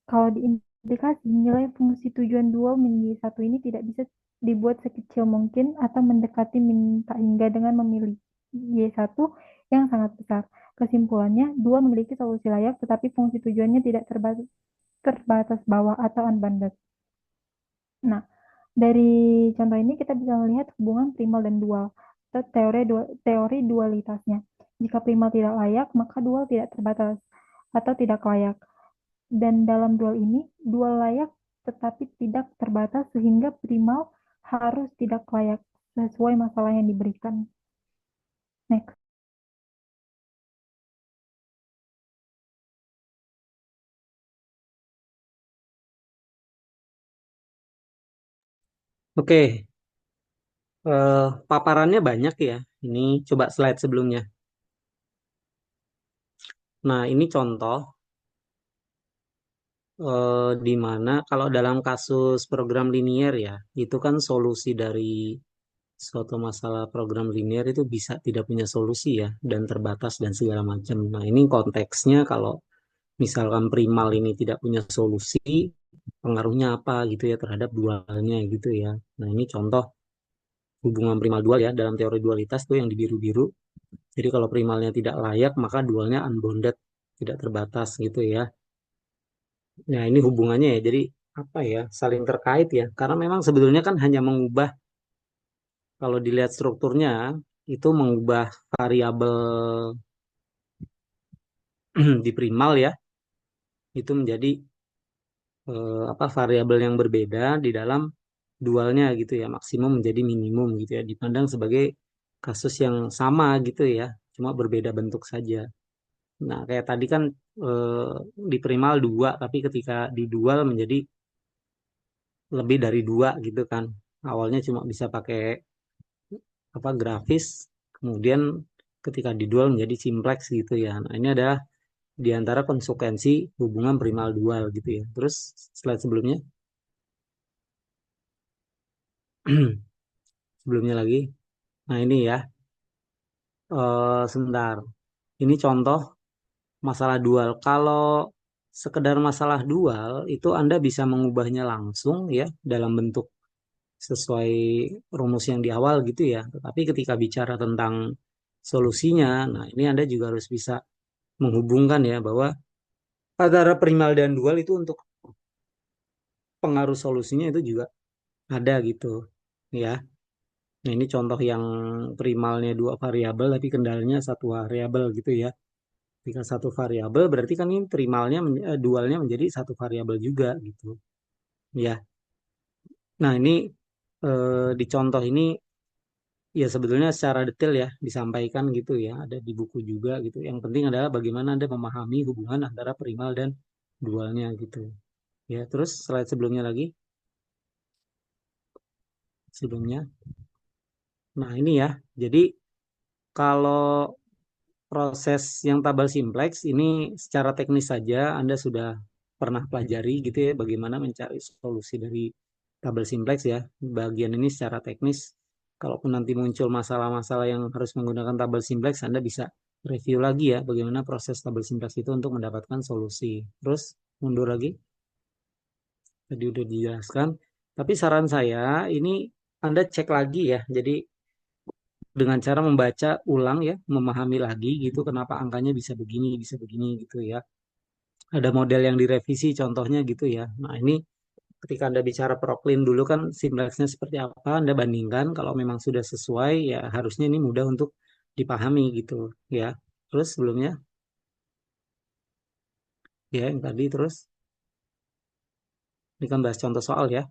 Kalau diindikasi, nilai fungsi tujuan dual min Y1 ini tidak bisa dibuat sekecil mungkin atau mendekati min tak hingga dengan memilih Y1 yang sangat besar. Kesimpulannya, dual memiliki solusi layak, tetapi fungsi tujuannya tidak terbatas bawah atau unbounded. Nah, dari contoh ini kita bisa melihat hubungan primal dan dual atau teori dualitasnya. Jika primal tidak layak, maka dual tidak terbatas atau tidak layak. Dan dalam dual ini, dual layak tetapi tidak terbatas sehingga primal harus tidak layak sesuai masalah yang diberikan. Next. Oke, paparannya banyak ya. Ini coba slide sebelumnya. Nah, ini contoh di mana kalau dalam kasus program linier ya, itu kan solusi dari suatu masalah program linier itu bisa tidak punya solusi ya, dan terbatas dan segala macam. Nah, ini konteksnya kalau misalkan primal ini tidak punya solusi, pengaruhnya apa gitu ya terhadap dualnya gitu ya. Nah, ini contoh hubungan primal dual ya dalam teori dualitas tuh yang di biru-biru. Jadi kalau primalnya tidak layak, maka dualnya unbounded, tidak terbatas gitu ya. Nah, ini hubungannya ya. Jadi apa ya? Saling terkait ya. Karena memang sebetulnya kan hanya mengubah, kalau dilihat strukturnya itu mengubah variabel di primal ya. Itu menjadi apa variabel yang berbeda di dalam dualnya gitu ya. Maksimum menjadi minimum gitu ya. Dipandang sebagai kasus yang sama gitu ya. Cuma berbeda bentuk saja. Nah, kayak tadi kan eh, di primal dua, tapi ketika di dual menjadi lebih dari dua gitu kan. Awalnya cuma bisa pakai apa grafis, kemudian ketika di dual menjadi simplex gitu ya. Nah, ini adalah di antara konsekuensi hubungan primal dual gitu ya. Terus slide sebelumnya, sebelumnya lagi. Nah, ini ya, sebentar. Ini contoh masalah dual. Kalau sekedar masalah dual itu Anda bisa mengubahnya langsung ya dalam bentuk sesuai rumus yang di awal gitu ya. Tetapi ketika bicara tentang solusinya, nah ini Anda juga harus bisa menghubungkan ya bahwa antara primal dan dual itu untuk pengaruh solusinya itu juga ada gitu ya. Nah ini contoh yang primalnya dua variabel tapi kendalanya satu variabel gitu ya. Jika satu variabel berarti kan ini primalnya dualnya menjadi satu variabel juga gitu ya. Nah ini di contoh ini ya sebetulnya secara detail ya disampaikan gitu ya, ada di buku juga gitu. Yang penting adalah bagaimana Anda memahami hubungan antara primal dan dualnya gitu. Ya, terus slide sebelumnya lagi, sebelumnya. Nah, ini ya. Jadi kalau proses yang tabel simplex ini secara teknis saja Anda sudah pernah pelajari gitu ya bagaimana mencari solusi dari tabel simplex ya. Bagian ini secara teknis, kalaupun nanti muncul masalah-masalah yang harus menggunakan tabel simplex, Anda bisa review lagi ya bagaimana proses tabel simplex itu untuk mendapatkan solusi. Terus mundur lagi, tadi udah dijelaskan. Tapi saran saya ini Anda cek lagi ya. Jadi dengan cara membaca ulang ya, memahami lagi gitu kenapa angkanya bisa begini gitu ya. Ada model yang direvisi contohnya gitu ya. Nah, ini ketika Anda bicara Proklin dulu kan simplexnya seperti apa, Anda bandingkan kalau memang sudah sesuai ya harusnya ini mudah untuk dipahami gitu ya. Terus sebelumnya ya yang tadi terus ini kan bahas contoh soal ya.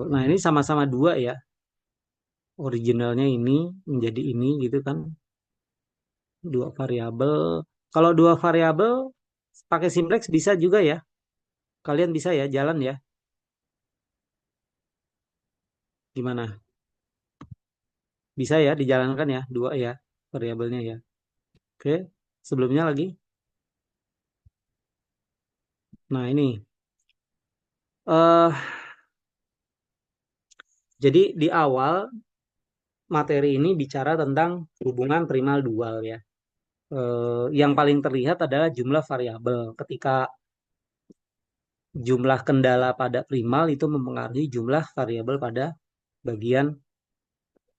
Nah ini sama-sama dua ya. Originalnya ini menjadi ini gitu kan. Dua variabel. Kalau dua variabel pakai simplex bisa juga ya. Kalian bisa ya jalan ya. Gimana? Bisa ya dijalankan ya dua ya variabelnya ya. Oke. Sebelumnya lagi. Nah ini. eh jadi di awal materi ini bicara tentang hubungan primal dual ya. Yang paling terlihat adalah jumlah variabel. Ketika jumlah kendala pada primal itu mempengaruhi jumlah variabel pada bagian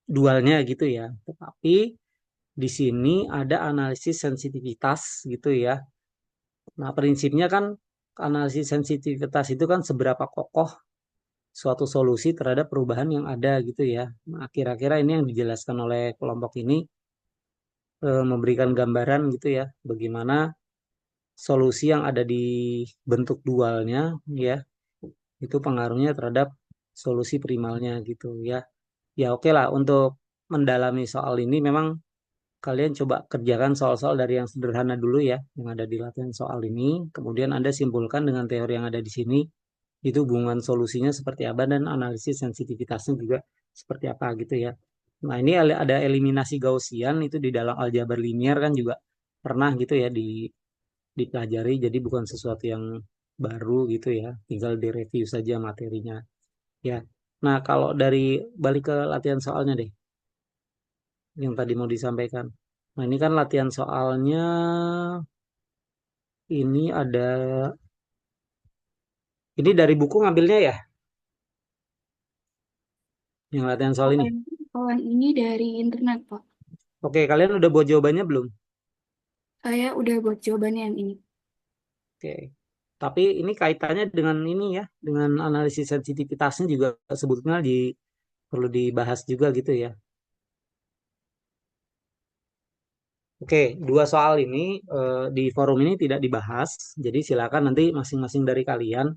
dualnya gitu ya. Tetapi di sini ada analisis sensitivitas gitu ya. Nah, prinsipnya kan analisis sensitivitas itu kan seberapa kokoh suatu solusi terhadap perubahan yang ada gitu ya. Nah, kira-kira ini yang dijelaskan oleh kelompok ini memberikan gambaran gitu ya, bagaimana solusi yang ada di bentuk dualnya ya, itu pengaruhnya terhadap solusi primalnya gitu ya. Ya oke lah untuk mendalami soal ini memang kalian coba kerjakan soal-soal dari yang sederhana dulu ya, yang ada di latihan soal ini. Kemudian Anda simpulkan dengan teori yang ada di sini, itu hubungan solusinya seperti apa dan analisis sensitivitasnya juga seperti apa gitu ya. Nah ini ada eliminasi Gaussian itu di dalam aljabar linear kan juga pernah gitu ya dipelajari. Jadi bukan sesuatu yang baru gitu ya, tinggal direview saja materinya ya. Nah kalau dari balik ke latihan soalnya deh, yang tadi mau disampaikan. Nah, ini kan latihan soalnya ini ada ini dari buku ngambilnya ya, yang latihan soal ini. Soal ini dari internet, Pak. Oke, kalian udah buat jawabannya belum? Saya udah buat jawabannya yang ini. Oke. Tapi ini kaitannya dengan ini ya, dengan analisis sensitivitasnya juga sebetulnya perlu dibahas juga gitu ya. Oke, dua soal ini di forum ini tidak dibahas, jadi silakan nanti masing-masing dari kalian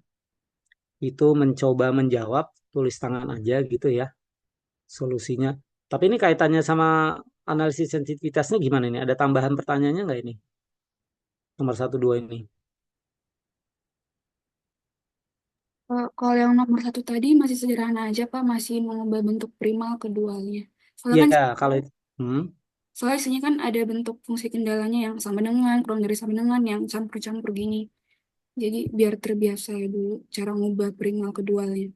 itu mencoba menjawab, tulis tangan aja gitu ya solusinya. Tapi ini kaitannya sama analisis sensitivitasnya gimana ini? Ada tambahan pertanyaannya nggak ini? Nomor satu dua ini. Kalau yang nomor satu tadi masih sederhana aja, Pak. Masih mengubah bentuk primal keduanya. Soalnya kan, Ya, kalau itu. soalnya isinya kan ada bentuk fungsi kendalanya yang sama dengan, kurang dari sama dengan, yang campur-campur gini. Jadi biar terbiasa dulu cara ngubah primal keduanya.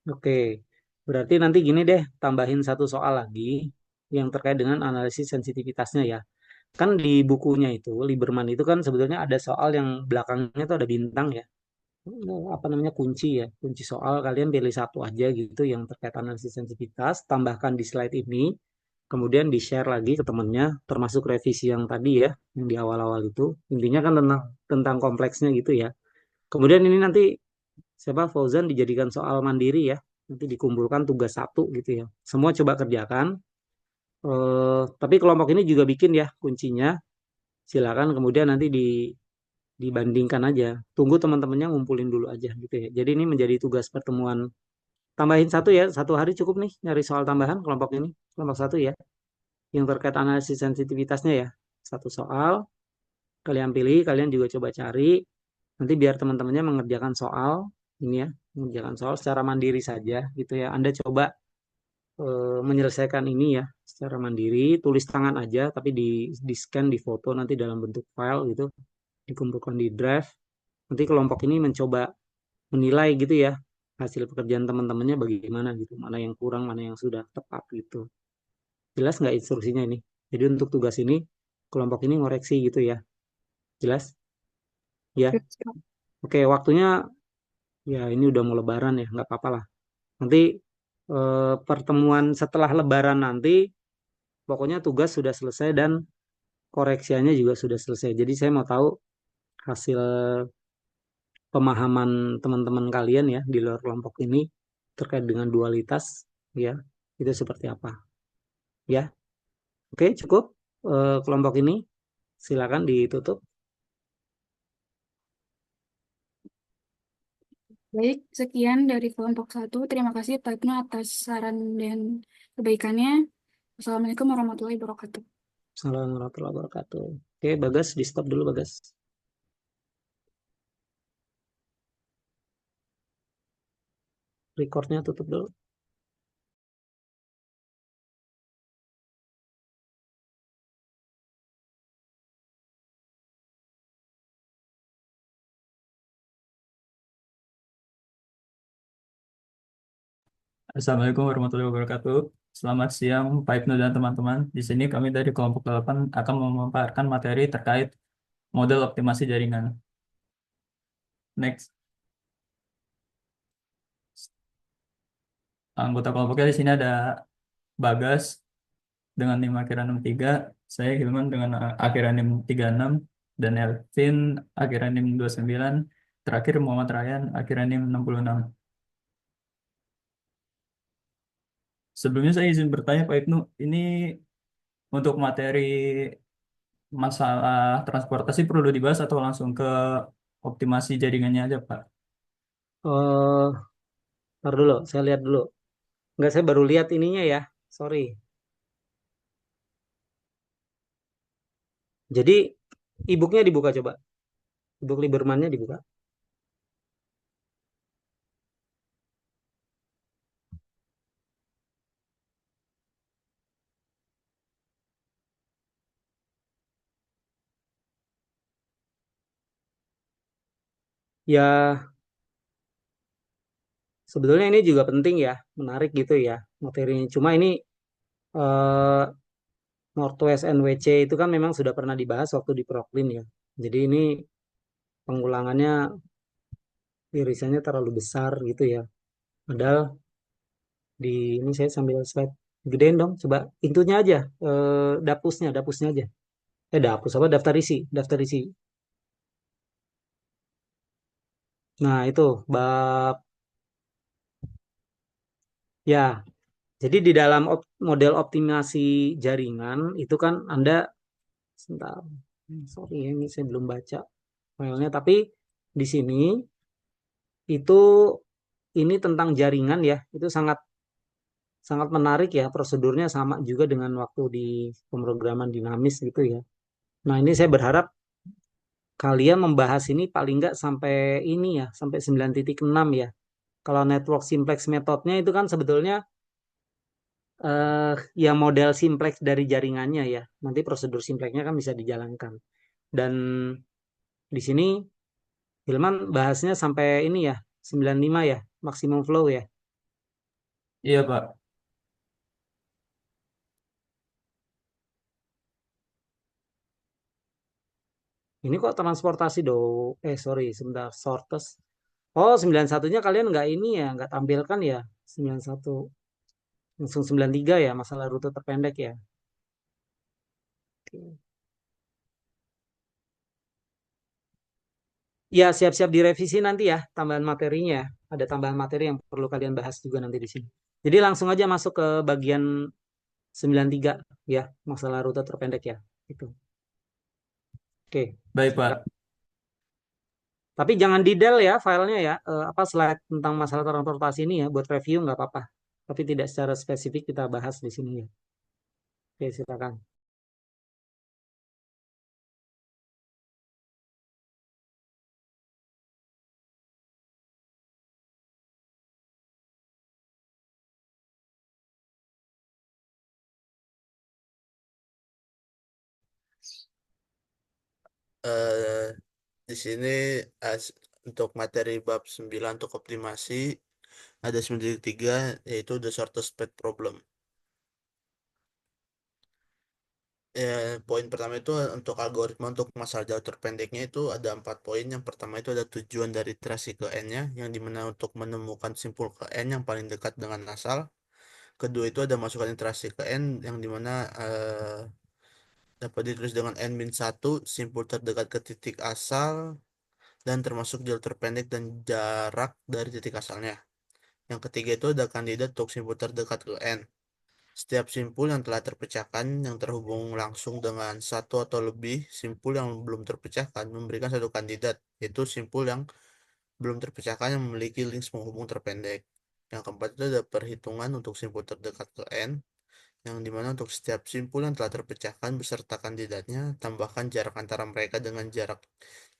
Oke. Berarti nanti gini deh, tambahin satu soal lagi yang terkait dengan analisis sensitivitasnya ya. Kan di bukunya itu, Lieberman itu kan sebetulnya ada soal yang belakangnya itu ada bintang ya. Apa namanya kunci ya, kunci soal kalian pilih satu aja gitu yang terkait analisis sensitivitas, tambahkan di slide ini, kemudian di share lagi ke temennya, termasuk revisi yang tadi ya, yang di awal-awal itu, intinya kan tentang kompleksnya gitu ya. Kemudian ini nanti siapa Fauzan dijadikan soal mandiri ya, nanti dikumpulkan tugas satu gitu ya. Semua coba kerjakan. Tapi kelompok ini juga bikin ya kuncinya. Silakan kemudian nanti dibandingkan aja. Tunggu teman-temannya ngumpulin dulu aja gitu ya. Jadi ini menjadi tugas pertemuan. Tambahin satu ya, satu hari cukup nih nyari soal tambahan kelompok ini. Kelompok satu ya, yang terkait analisis sensitivitasnya ya. Satu soal, kalian pilih, kalian juga coba cari. Nanti biar teman-temannya mengerjakan soal ini ya, mengerjakan soal secara mandiri saja gitu ya. Anda coba menyelesaikan ini ya secara mandiri, tulis tangan aja, tapi di scan, di foto nanti dalam bentuk file gitu, dikumpulkan di drive. Nanti kelompok ini mencoba menilai gitu ya hasil pekerjaan teman-temannya bagaimana gitu, mana yang kurang, mana yang sudah tepat gitu. Jelas nggak instruksinya ini? Jadi untuk tugas ini kelompok ini ngoreksi gitu ya. Jelas? Ya. Oke, waktunya ya ini udah mau lebaran ya, nggak apa-apa lah. Nanti pertemuan setelah Lebaran nanti, pokoknya tugas sudah selesai dan koreksiannya juga sudah selesai. Jadi saya mau tahu hasil pemahaman teman-teman kalian ya di luar kelompok ini terkait dengan dualitas ya, itu seperti apa ya. Oke, cukup kelompok ini. Silakan ditutup. Baik, sekian dari kelompok satu. Terima kasih Pak Ibnu atas saran dan kebaikannya. Assalamualaikum warahmatullahi wabarakatuh. Assalamualaikum warahmatullahi wabarakatuh. Oke, Bagas, di stop dulu Bagas. Recordnya tutup dulu. Assalamualaikum warahmatullahi wabarakatuh. Selamat siang Pak Ibnu dan teman-teman. Di sini kami dari kelompok 8 akan memaparkan materi terkait model optimasi jaringan. Next. Anggota kelompoknya di sini ada Bagas dengan NIM akhiran 63, saya Hilman dengan akhiran NIM 36, dan Elvin akhiran NIM 29, terakhir Muhammad Ryan akhiran NIM 66. Sebelumnya saya izin bertanya Pak Ibnu, ini untuk materi masalah transportasi perlu dibahas atau langsung ke optimasi jaringannya aja, Pak? Oh, ntar dulu, saya lihat dulu. Enggak, saya baru lihat ininya ya. Sorry. Jadi e-booknya dibuka coba. E-book Libermannya dibuka. Ya, sebetulnya ini juga penting ya, menarik gitu ya materinya. Cuma ini eh, Northwest NWC itu kan memang sudah pernah dibahas waktu di Proklin ya. Jadi ini pengulangannya irisannya terlalu besar gitu ya. Padahal di ini saya sambil slide gedein dong, coba intunya aja, dapusnya aja. Dapus apa daftar isi. Nah itu bab ya. Jadi di dalam model optimasi jaringan itu kan Anda sebentar, sorry ya, ini saya belum baca filenya, tapi di sini itu ini tentang jaringan ya, itu sangat sangat menarik ya, prosedurnya sama juga dengan waktu di pemrograman dinamis gitu ya. Nah ini saya berharap kalian membahas ini paling nggak sampai ini ya, sampai 9.6 ya. Kalau network simplex metodenya itu kan sebetulnya ya model simplex dari jaringannya ya. Nanti prosedur simplexnya kan bisa dijalankan. Dan di sini Hilman bahasnya sampai ini ya, 95 ya, maksimum flow ya. Iya, Pak. Ini kok transportasi do, sorry, sebentar, shortest. Oh, 91-nya kalian nggak ini ya, nggak tampilkan ya, 91. Langsung 93 ya, masalah rute terpendek ya. Oke. Ya, siap-siap direvisi nanti ya, tambahan materinya. Ada tambahan materi yang perlu kalian bahas juga nanti di sini. Jadi langsung aja masuk ke bagian 93 ya, masalah rute terpendek ya. Itu. Oke. Baik, Pak. Siap. Tapi jangan detail ya filenya ya, apa slide tentang masalah transportasi ini ya, buat review nggak apa-apa. Tapi tidak secara spesifik kita bahas di sini ya. Oke, silakan. eh di sini untuk materi bab 9 untuk optimasi ada 93 yaitu the shortest path problem. Poin pertama itu untuk algoritma untuk masalah jalur terpendeknya itu ada 4 poin. Yang pertama itu ada tujuan dari iterasi ke n-nya, yang dimana untuk menemukan simpul ke n yang paling dekat dengan asal. Kedua itu ada masukan iterasi ke n, yang dimana dapat ditulis dengan n-1 simpul terdekat ke titik asal dan termasuk jalur terpendek dan jarak dari titik asalnya. Yang ketiga itu ada kandidat untuk simpul terdekat ke n. Setiap simpul yang telah terpecahkan yang terhubung langsung dengan satu atau lebih simpul yang belum terpecahkan memberikan satu kandidat, yaitu simpul yang belum terpecahkan yang memiliki link penghubung terpendek. Yang keempat itu ada perhitungan untuk simpul terdekat ke n, yang dimana untuk setiap simpul yang telah terpecahkan beserta kandidatnya, tambahkan jarak antara mereka dengan jarak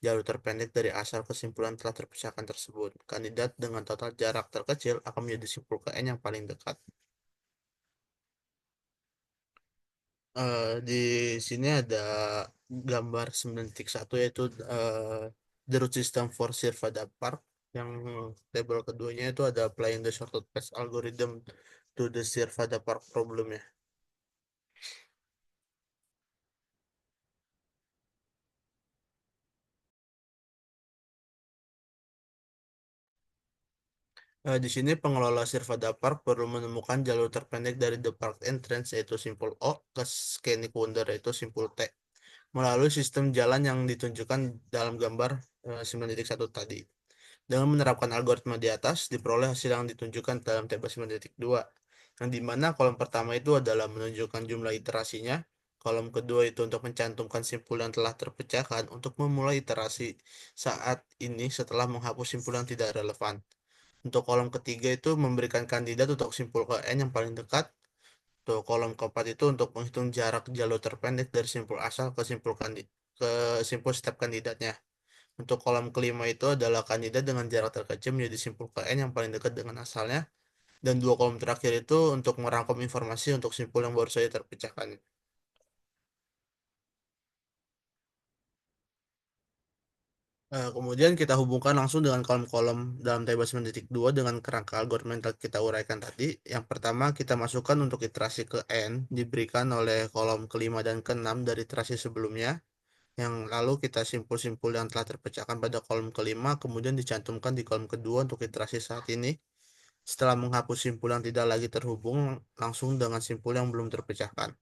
jalur terpendek dari asal kesimpulan telah terpecahkan tersebut. Kandidat dengan total jarak terkecil akan menjadi simpul ke n yang paling dekat. Di sini ada gambar 9.1, yaitu the root system for Sirvada Park. Yang tabel keduanya itu ada applying the shortcut path algorithm to the Sirvada Park problem ya. Di sini pengelola Sirvada Park perlu menemukan jalur terpendek dari the park entrance yaitu simpul O ke Scenic Wonder yaitu simpul T melalui sistem jalan yang ditunjukkan dalam gambar 9.1 tadi. Dengan menerapkan algoritma di atas, diperoleh hasil yang ditunjukkan dalam table 9.2, yang dimana kolom pertama itu adalah menunjukkan jumlah iterasinya, kolom kedua itu untuk mencantumkan simpul yang telah terpecahkan untuk memulai iterasi saat ini setelah menghapus simpul yang tidak relevan. Untuk kolom ketiga itu memberikan kandidat untuk simpul ke n yang paling dekat. Untuk kolom keempat itu untuk menghitung jarak jalur terpendek dari simpul asal ke ke simpul setiap kandidatnya. Untuk kolom kelima itu adalah kandidat dengan jarak terkecil menjadi simpul ke n yang paling dekat dengan asalnya. Dan dua kolom terakhir itu untuk merangkum informasi untuk simpul yang baru saja terpecahkan. Kemudian kita hubungkan langsung dengan kolom-kolom dalam table 9.2 dengan kerangka algoritma yang telah kita uraikan tadi. Yang pertama kita masukkan untuk iterasi ke n diberikan oleh kolom kelima dan keenam dari iterasi sebelumnya. Yang lalu kita simpul-simpul yang telah terpecahkan pada kolom kelima kemudian dicantumkan di kolom kedua untuk iterasi saat ini. Setelah menghapus simpul yang tidak lagi terhubung langsung dengan simpul yang belum terpecahkan.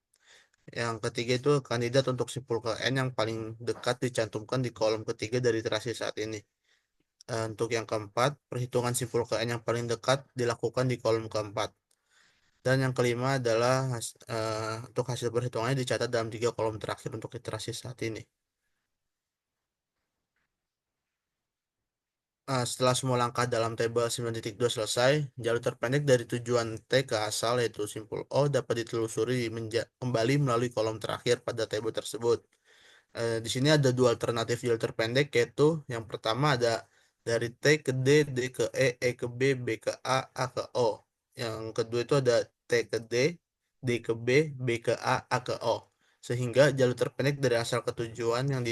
Yang ketiga itu kandidat untuk simpul ke n yang paling dekat dicantumkan di kolom ketiga dari iterasi saat ini. Untuk yang keempat, perhitungan simpul ke n yang paling dekat dilakukan di kolom keempat. Dan yang kelima adalah untuk hasil perhitungannya dicatat dalam 3 kolom terakhir untuk iterasi saat ini. Setelah semua langkah dalam tabel 9.2 selesai, jalur terpendek dari tujuan T ke asal yaitu simpul O dapat ditelusuri kembali melalui kolom terakhir pada tabel tersebut. Di sini ada dua alternatif jalur terpendek, yaitu yang pertama ada dari T ke D, D ke E ke B, B ke A ke O. Yang kedua itu ada T ke D, D ke B, B ke A ke O. Sehingga jalur terpendek dari asal ke tujuan yang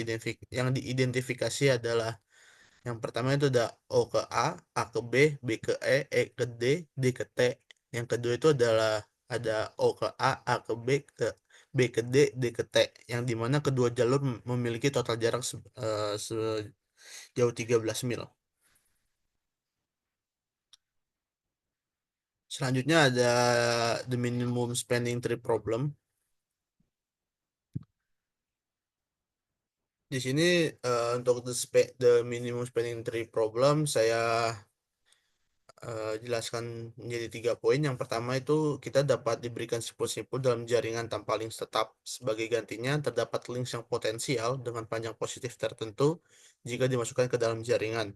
diidentifikasi adalah yang pertama itu ada O ke A ke B, B ke E ke D, D ke T. Yang kedua itu adalah ada O ke A ke B ke D, D ke T. Yang dimana kedua jalur memiliki total jarak sejauh 13 mil. Selanjutnya ada the minimum spending tree problem. Di sini untuk the minimum spending tree problem saya jelaskan menjadi 3 poin. Yang pertama itu kita dapat diberikan simpul-simpul dalam jaringan tanpa links tetap. Sebagai gantinya terdapat links yang potensial dengan panjang positif tertentu jika dimasukkan ke dalam jaringan.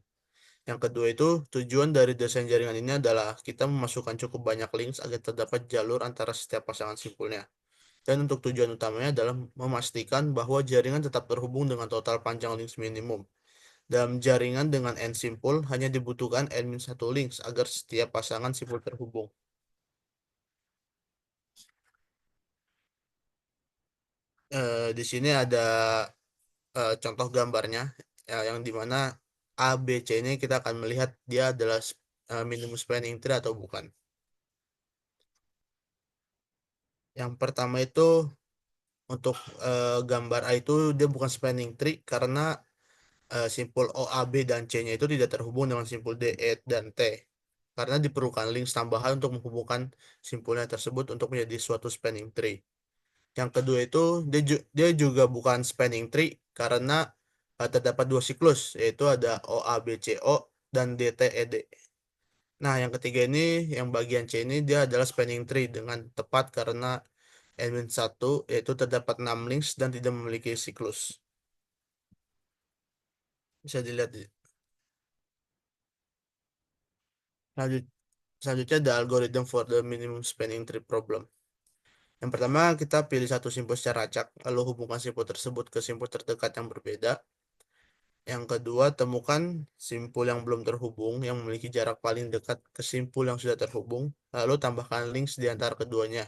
Yang kedua itu tujuan dari desain jaringan ini adalah kita memasukkan cukup banyak links agar terdapat jalur antara setiap pasangan simpulnya. Dan untuk tujuan utamanya adalah memastikan bahwa jaringan tetap terhubung dengan total panjang links minimum. Dalam jaringan dengan n simpul, hanya dibutuhkan n-1 links agar setiap pasangan simpul terhubung. Di sini ada contoh gambarnya, yang dimana A, B, C ini kita akan melihat dia adalah minimum spanning tree atau bukan. Yang pertama itu untuk gambar A itu dia bukan spanning tree karena simpul O, A, B, dan C-nya itu tidak terhubung dengan simpul D, E, dan T. Karena diperlukan links tambahan untuk menghubungkan simpulnya tersebut untuk menjadi suatu spanning tree. Yang kedua itu dia juga bukan spanning tree karena terdapat dua siklus, yaitu ada O, A, B, C, O, dan D, T, E, D. Nah, yang ketiga ini, yang bagian C ini dia adalah spanning tree dengan tepat karena N-1, yaitu terdapat 6 links dan tidak memiliki siklus. Bisa dilihat di selanjutnya ada algorithm for the minimum spanning tree problem. Yang pertama, kita pilih satu simpul secara acak, lalu hubungkan simpul tersebut ke simpul terdekat yang berbeda. Yang kedua, temukan simpul yang belum terhubung yang memiliki jarak paling dekat ke simpul yang sudah terhubung, lalu tambahkan links di antara keduanya.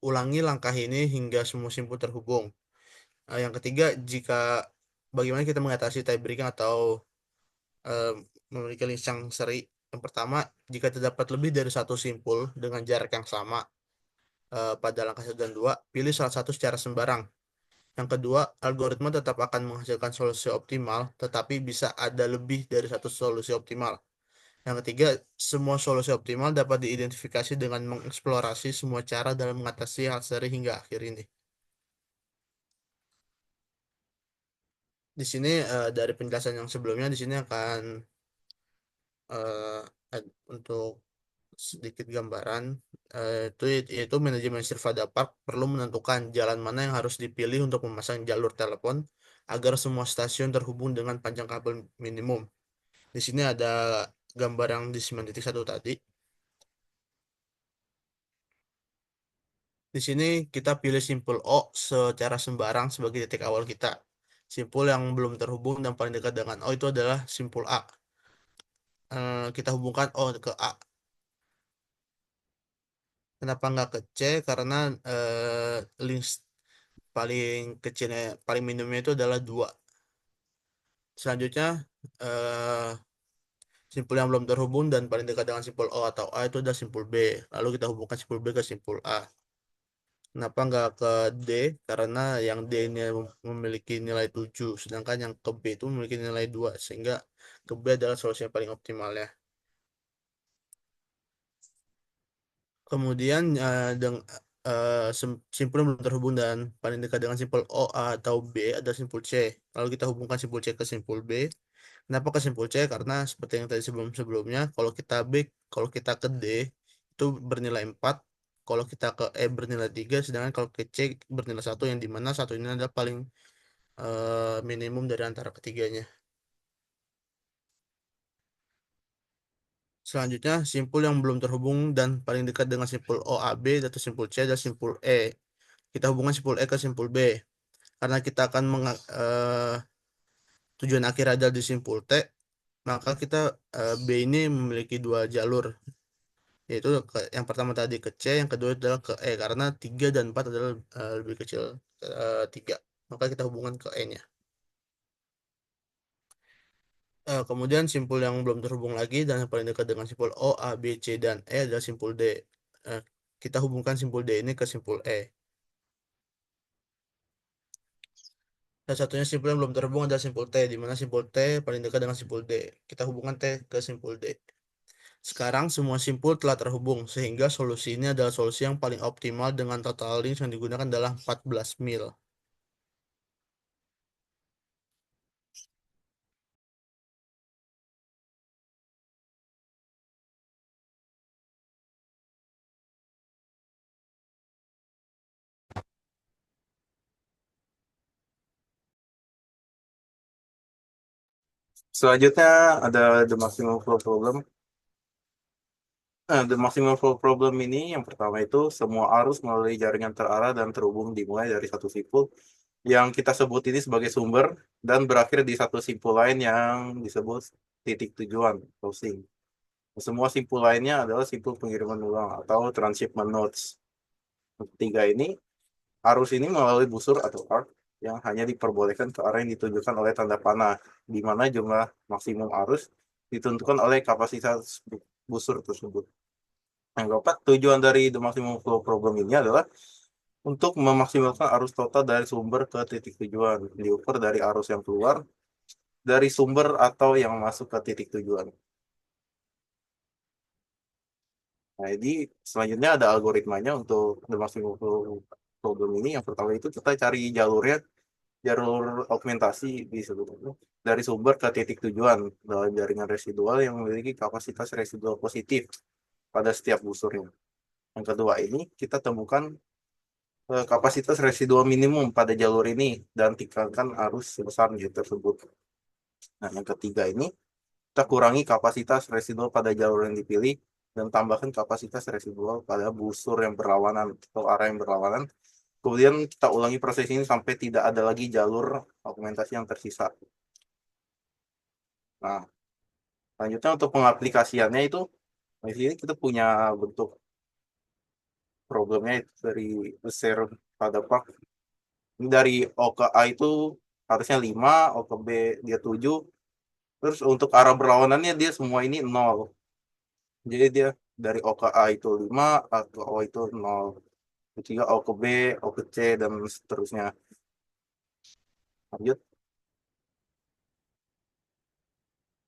Ulangi langkah ini hingga semua simpul terhubung. Yang ketiga, bagaimana kita mengatasi tie breaking atau memiliki links yang seri. Yang pertama, jika terdapat lebih dari satu simpul dengan jarak yang sama pada langkah 1 dan 2, pilih salah satu secara sembarang. Yang kedua, algoritma tetap akan menghasilkan solusi optimal, tetapi bisa ada lebih dari satu solusi optimal. Yang ketiga, semua solusi optimal dapat diidentifikasi dengan mengeksplorasi semua cara dalam mengatasi hal seri hingga akhir ini. Di sini dari penjelasan yang sebelumnya, di sini akan untuk sedikit gambaran, yaitu manajemen Sirvada Park perlu menentukan jalan mana yang harus dipilih untuk memasang jalur telepon agar semua stasiun terhubung dengan panjang kabel minimum. Di sini ada gambar yang di 9.1 tadi. Di sini kita pilih simpul O secara sembarang sebagai titik awal kita. Simpul yang belum terhubung dan paling dekat dengan O itu adalah simpul A. Kita hubungkan O ke A. Kenapa nggak ke C? Karena links paling kecilnya, paling minimumnya itu adalah 2. Selanjutnya, simpul yang belum terhubung dan paling dekat dengan simpul O atau A itu adalah simpul B. Lalu kita hubungkan simpul B ke simpul A. Kenapa nggak ke D? Karena yang D ini memiliki nilai 7, sedangkan yang ke B itu memiliki nilai 2, sehingga ke B adalah solusi yang paling optimal ya. Kemudian simpul yang belum terhubung dan paling dekat dengan simpul O, A, atau B adalah simpul C. Lalu kita hubungkan simpul C ke simpul B. Kenapa ke simpul C? Karena seperti yang tadi sebelumnya, kalau kita ke D itu bernilai 4, kalau kita ke E bernilai 3, sedangkan kalau ke C bernilai 1, yang dimana satu ini adalah paling minimum dari antara ketiganya. Selanjutnya, simpul yang belum terhubung dan paling dekat dengan simpul O, A, B atau simpul C adalah simpul E. Kita hubungkan simpul E ke simpul B. Karena kita akan tujuan akhir adalah di simpul T, maka kita B ini memiliki 2 jalur, yaitu yang pertama tadi ke C, yang kedua adalah ke E, karena 3 dan 4 adalah lebih kecil 3, maka kita hubungkan ke E-nya. Kemudian simpul yang belum terhubung lagi dan yang paling dekat dengan simpul O, A, B, C, dan E adalah simpul D. Kita hubungkan simpul D ini ke simpul E. Dan satunya simpul yang belum terhubung adalah simpul T, di mana simpul T paling dekat dengan simpul D. Kita hubungkan T ke simpul D. Sekarang semua simpul telah terhubung, sehingga solusi ini adalah solusi yang paling optimal dengan total links yang digunakan adalah 14 mil. Selanjutnya ada the maximum flow problem. The maximum flow problem ini yang pertama itu semua arus melalui jaringan terarah dan terhubung dimulai dari satu simpul yang kita sebut ini sebagai sumber dan berakhir di satu simpul lain yang disebut titik tujuan, closing. Semua simpul lainnya adalah simpul pengiriman ulang atau transshipment nodes. Ketiga ini, arus ini melalui busur atau arc yang hanya diperbolehkan ke arah yang ditunjukkan oleh tanda panah, di mana jumlah maksimum arus ditentukan oleh kapasitas busur tersebut. Yang keempat, tujuan dari the maximum flow problem ini adalah untuk memaksimalkan arus total dari sumber ke titik tujuan, diukur dari arus yang keluar dari sumber atau yang masuk ke titik tujuan. Nah, ini selanjutnya ada algoritmanya untuk the maximum problem ini. Yang pertama itu kita cari jalurnya, jalur augmentasi disebutnya dari sumber ke titik tujuan dalam jaringan residual yang memiliki kapasitas residual positif pada setiap busurnya. Yang kedua ini kita temukan kapasitas residual minimum pada jalur ini dan tingkatkan arus sebesar tersebut. Nah, yang ketiga ini kita kurangi kapasitas residual pada jalur yang dipilih dan tambahkan kapasitas residual pada busur yang berlawanan atau arah yang berlawanan. Kemudian kita ulangi proses ini sampai tidak ada lagi jalur augmentasi yang tersisa. Nah, selanjutnya untuk pengaplikasiannya itu, di sini kita punya bentuk problemnya dari share pada Pak. Ini dari O ke A itu harusnya 5, O ke B dia 7. Terus untuk arah berlawanannya dia semua ini 0. Jadi dia dari O ke A itu 5, A ke O itu 0. Ketiga O ke B, O ke C, dan seterusnya. Lanjut.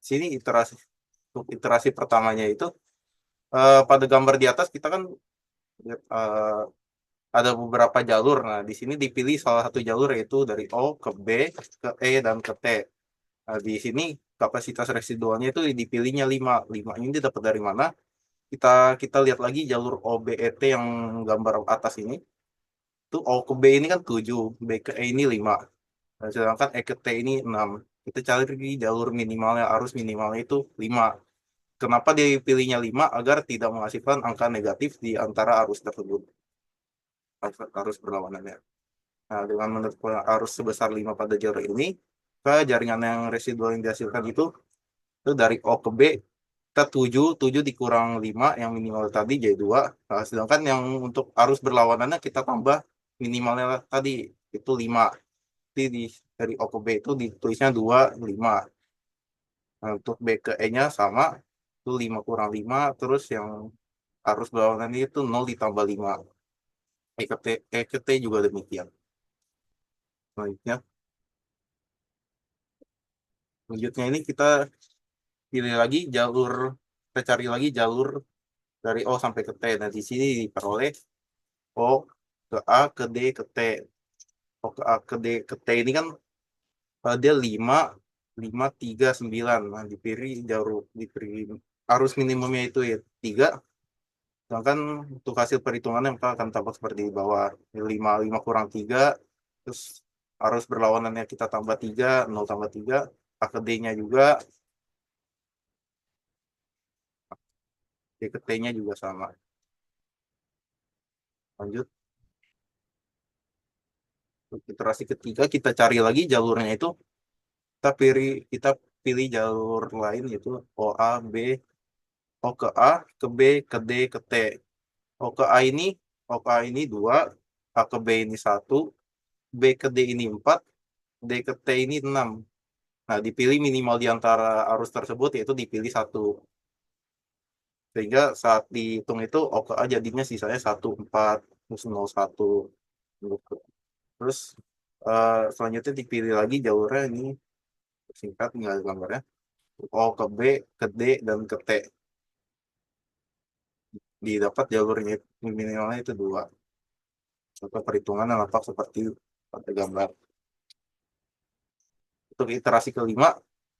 Sini iterasi. Untuk iterasi pertamanya itu, pada gambar di atas kita kan ada beberapa jalur. Nah, di sini dipilih salah satu jalur yaitu dari O ke B, ke E, dan ke T. Nah, di sini kapasitas residualnya itu dipilihnya 5. 5 ini dapat dari mana? Kita lihat lagi jalur OBET yang gambar atas ini. Itu O ke B ini kan 7, B ke E ini 5. Nah, sedangkan E ke T ini 6. Kita cari lagi jalur minimalnya, arus minimalnya itu 5. Kenapa dia pilihnya 5? Agar tidak menghasilkan angka negatif di antara arus tersebut. Arus berlawanannya. Nah, dengan menentukan arus sebesar 5 pada jalur ini, ke jaringan yang residual yang dihasilkan itu dari O ke B, kita 7 dikurang 5, yang minimal tadi jadi 2. Nah, sedangkan yang untuk arus berlawanannya kita tambah minimalnya tadi, itu 5. Jadi dari O ke B itu ditulisnya 2, 5. Nah, untuk B ke E-nya sama, itu 5 kurang 5, terus yang arus berlawanan itu 0 ditambah 5. E ke T juga demikian. Selanjutnya ini kita pilih lagi jalur, kita cari lagi jalur dari O sampai ke T. Nah, di sini diperoleh O ke A ke D ke T. O ke A ke D ke T ini kan dia 5, 5, 3, 9. Nah, dipilih arus minimumnya itu ya 3. Sedangkan untuk hasil perhitungannya maka akan tampak seperti di bawah. 5 kurang 3, terus arus berlawanannya kita tambah 3, 0 tambah 3, A ke D-nya juga, D ke T-nya juga sama. Lanjut. Untuk iterasi ketiga kita cari lagi jalurnya itu, kita pilih jalur lain yaitu O ke A ke B ke D ke T. O ke A ini 2, A ke B ini 1, B ke D ini 4, D ke T ini 6. Nah, dipilih minimal di antara arus tersebut yaitu dipilih 1. Sehingga saat dihitung itu O ke A jadinya sisanya 1, 4, terus 0, 1. Terus selanjutnya dipilih lagi jalurnya ini, singkat tinggal gambarnya, O ke B ke D dan ke T. Didapat jalurnya minimalnya itu 2. Contoh perhitungan nampak seperti pada gambar. Untuk iterasi kelima,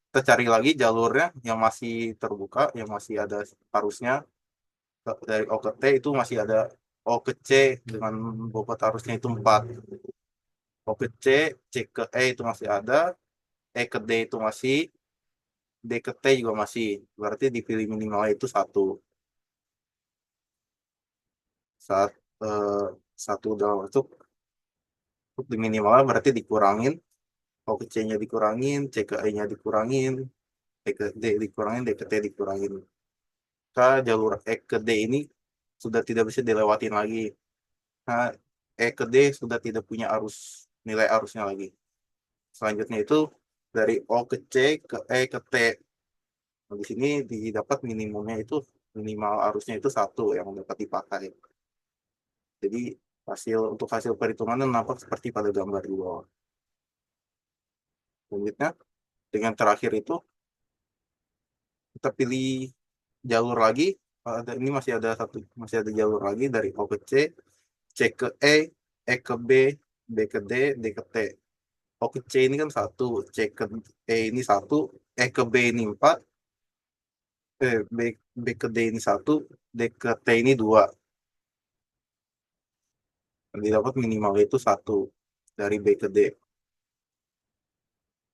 kita cari lagi jalurnya yang masih terbuka, yang masih ada arusnya. Dari O ke T itu masih ada O ke C dengan bobot arusnya itu 4. O ke C, C ke E itu masih ada, E ke D itu masih, D ke T juga masih. Berarti dipilih minimalnya itu 1. Saat satu udah masuk, di minimalnya berarti dikurangin, O ke C-nya dikurangin, C ke E-nya dikurangin, E ke D dikurangin, D ke T dikurangin. Maka jalur E ke D ini sudah tidak bisa dilewatin lagi. Nah, E ke D sudah tidak punya nilai arusnya lagi. Selanjutnya itu dari O ke C ke E ke T. Nah, di sini didapat minimumnya itu, minimal arusnya itu 1 yang dapat dipakai. Jadi Untuk hasil perhitungannya nampak seperti pada gambar di bawah. Selanjutnya, dengan terakhir itu kita pilih jalur lagi. Ini masih ada jalur lagi dari O ke C ke E ke B ke D ke T. O ke C ini kan 1, C ke E ini 1, E ke B ini 4, B ke D ini 1, D ke T ini 2. Didapat minimal itu 1 dari B ke D.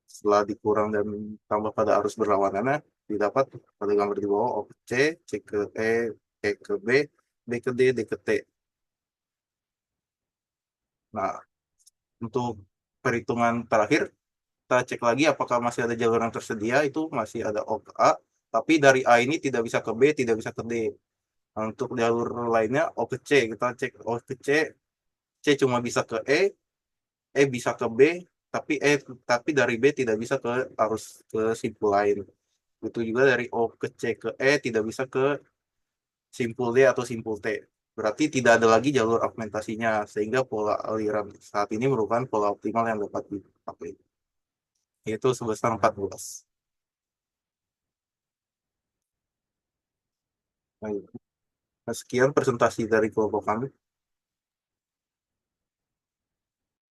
Setelah dikurang dan tambah pada arus berlawanannya, didapat pada gambar di bawah O ke C ke E ke B ke D ke T. Nah, untuk perhitungan terakhir, kita cek lagi apakah masih ada jalur yang tersedia, itu masih ada O ke A, tapi dari A ini tidak bisa ke B, tidak bisa ke D. Nah, untuk jalur lainnya O ke C, kita cek O ke C cuma bisa ke E bisa ke B, tapi dari B tidak bisa ke simpul lain. Itu juga dari O ke C ke E tidak bisa ke simpul D atau simpul T. Berarti tidak ada lagi jalur augmentasinya, sehingga pola aliran saat ini merupakan pola optimal yang dapat dipakai, yaitu sebesar 14. Nah, sekian presentasi dari kelompok kami.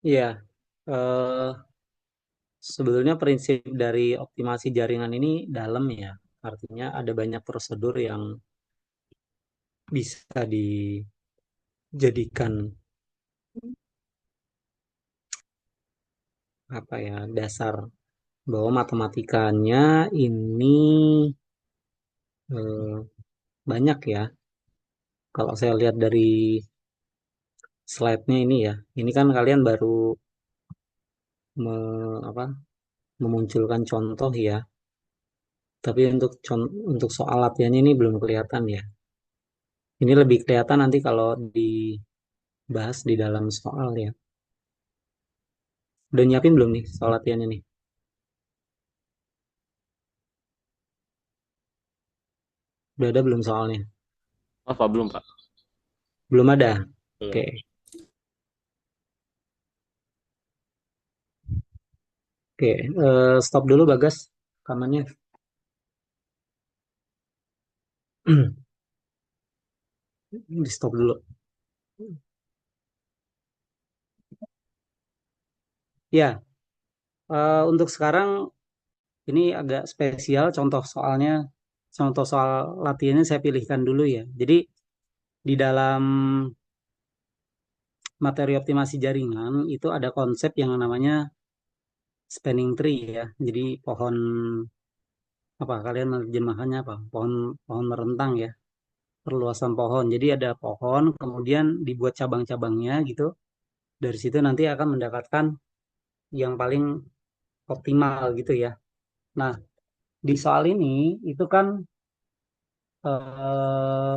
Iya, eh, sebetulnya prinsip dari optimasi jaringan ini dalam ya. Artinya ada banyak prosedur yang bisa dijadikan apa ya dasar bahwa matematikanya ini eh, banyak ya. Kalau saya lihat dari slide-nya ini ya, ini kan kalian baru apa, memunculkan contoh ya. Tapi untuk soal latihannya ini belum kelihatan ya. Ini lebih kelihatan nanti kalau dibahas di dalam soal ya. Udah nyiapin belum nih soal latihannya nih? Udah ada belum soalnya? Apa belum, Pak? Belum ada. Belum. Oke. Oke, stop dulu Bagas rekamannya. Di stop dulu. Ya, untuk sekarang ini agak spesial contoh soal latihannya saya pilihkan dulu ya. Jadi di dalam materi optimasi jaringan itu ada konsep yang namanya spanning tree ya. Jadi pohon apa kalian menerjemahkannya apa? Pohon pohon merentang ya. Perluasan pohon. Jadi ada pohon, kemudian dibuat cabang-cabangnya gitu. Dari situ nanti akan mendapatkan yang paling optimal gitu ya. Nah, di soal ini itu kan eh,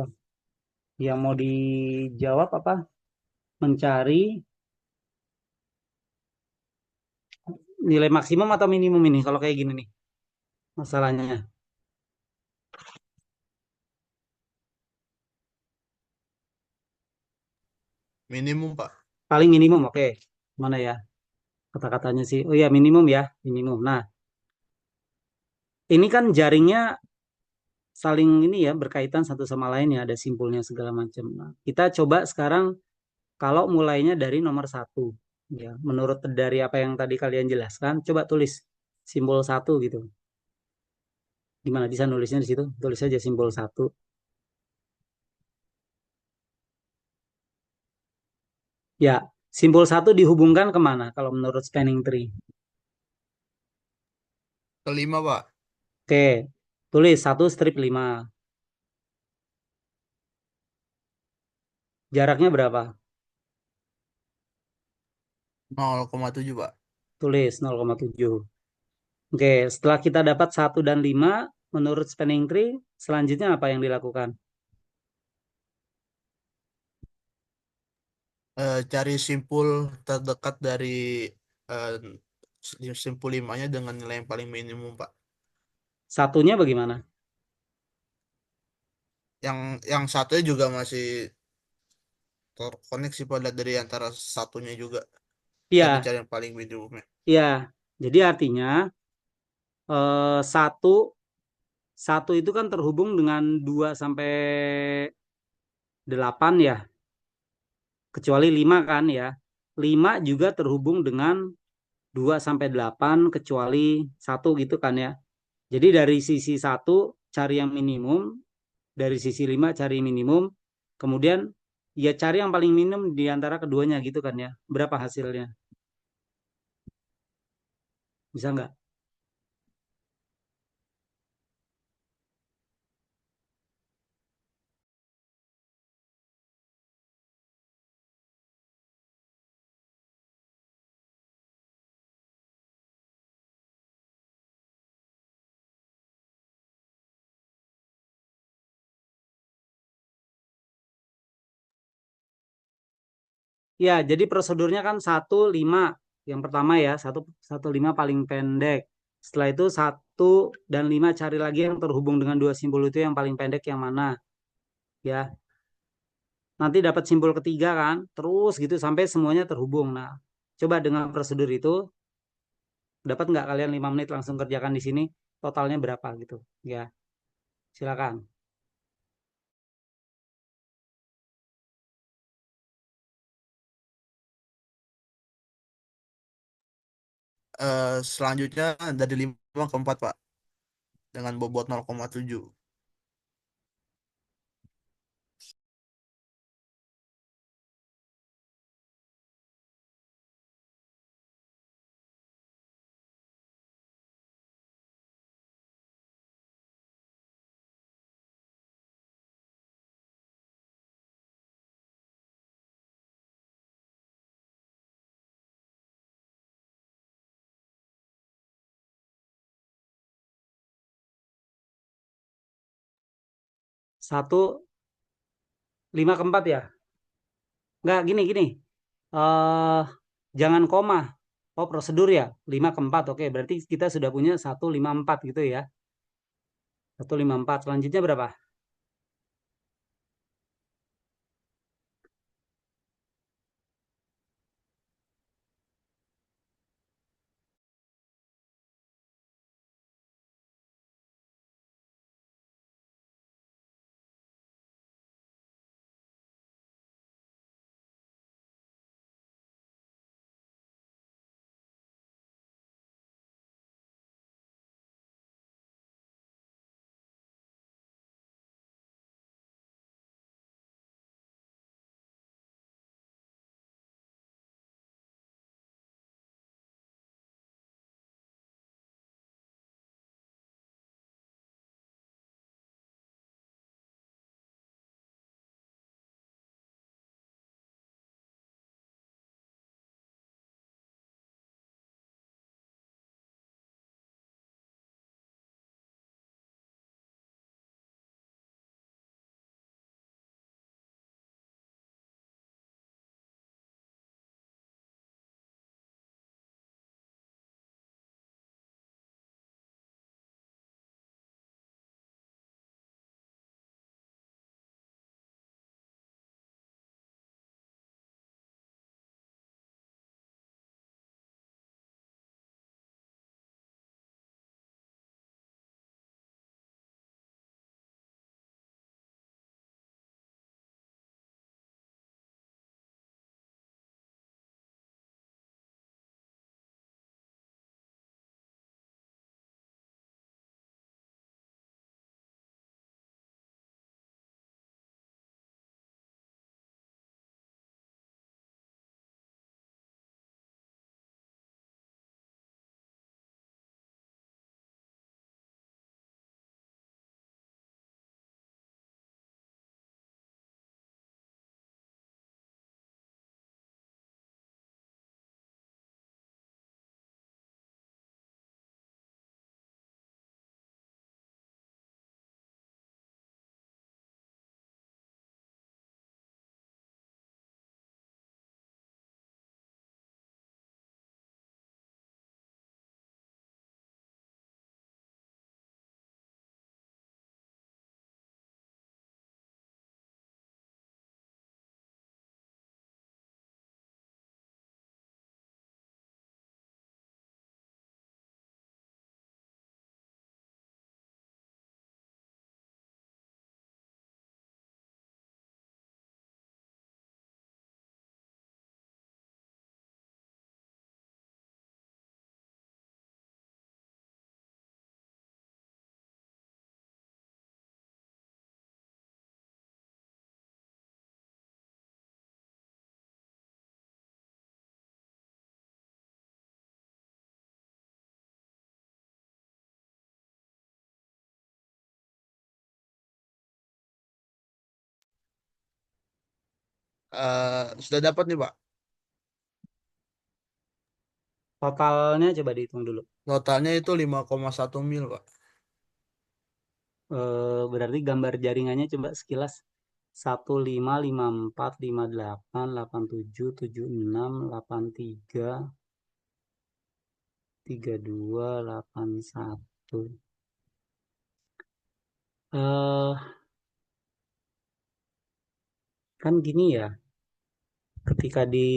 yang mau dijawab apa? Mencari nilai maksimum atau minimum ini kalau kayak gini nih masalahnya. Minimum, Pak. Paling minimum, oke. Mana ya kata-katanya sih? Oh ya minimum ya, minimum. Nah, ini kan jaringnya saling ini ya berkaitan satu sama lain ya, ada simpulnya segala macam. Nah, kita coba sekarang kalau mulainya dari nomor satu, ya, menurut dari apa yang tadi kalian jelaskan, coba tulis simbol satu gitu. Gimana bisa nulisnya di situ? Tulis aja simbol satu. Ya, simbol satu dihubungkan kemana kalau menurut spanning tree? Kelima, Pak. Oke, tulis satu strip 5. Jaraknya berapa? 0,7, Pak. Tulis 0,7. Oke, setelah kita dapat 1 dan 5, menurut spanning tree, selanjutnya apa yang dilakukan? Cari simpul terdekat dari eh, simpul limanya dengan nilai yang paling minimum, Pak. Satunya bagaimana? Yang satunya juga masih terkoneksi pada dari antara satunya juga. Iya, Tadi cari yang paling minimumnya. iya. Jadi artinya satu satu itu kan terhubung dengan 2 sampai 8 ya, kecuali 5 kan ya. 5 juga terhubung dengan 2 sampai 8 kecuali 1 gitu kan ya. Jadi dari sisi 1 cari yang minimum, dari sisi 5 cari minimum, kemudian ya cari yang paling minimum di antara keduanya gitu kan ya. Berapa hasilnya? Bisa nggak? Ya, jadi prosedurnya kan 1, 5. Yang pertama ya, 1, 5 paling pendek. Setelah itu 1 dan 5 cari lagi yang terhubung dengan 2 simbol itu yang paling pendek yang mana. Ya, nanti dapat simbol ketiga kan, terus gitu sampai semuanya terhubung. Nah, coba dengan prosedur itu, dapat nggak kalian 5 menit langsung kerjakan di sini, totalnya berapa gitu. Ya, silakan. Selanjutnya dari 5 ke 4, Pak. Dengan bobot 0,7. Satu, 5 ke 4 ya? Nggak, gini. eh Jangan koma. Oh, prosedur ya. 5 ke 4. Oke, berarti kita sudah punya 1, 5, 4 gitu ya. 1, 5, 4. Selanjutnya berapa? Sudah dapat nih Pak. Totalnya coba dihitung dulu. Totalnya itu 5,1 mil Pak. Berarti gambar jaringannya coba sekilas 1554 58 87 76 83 32 81. Kan gini ya, ketika di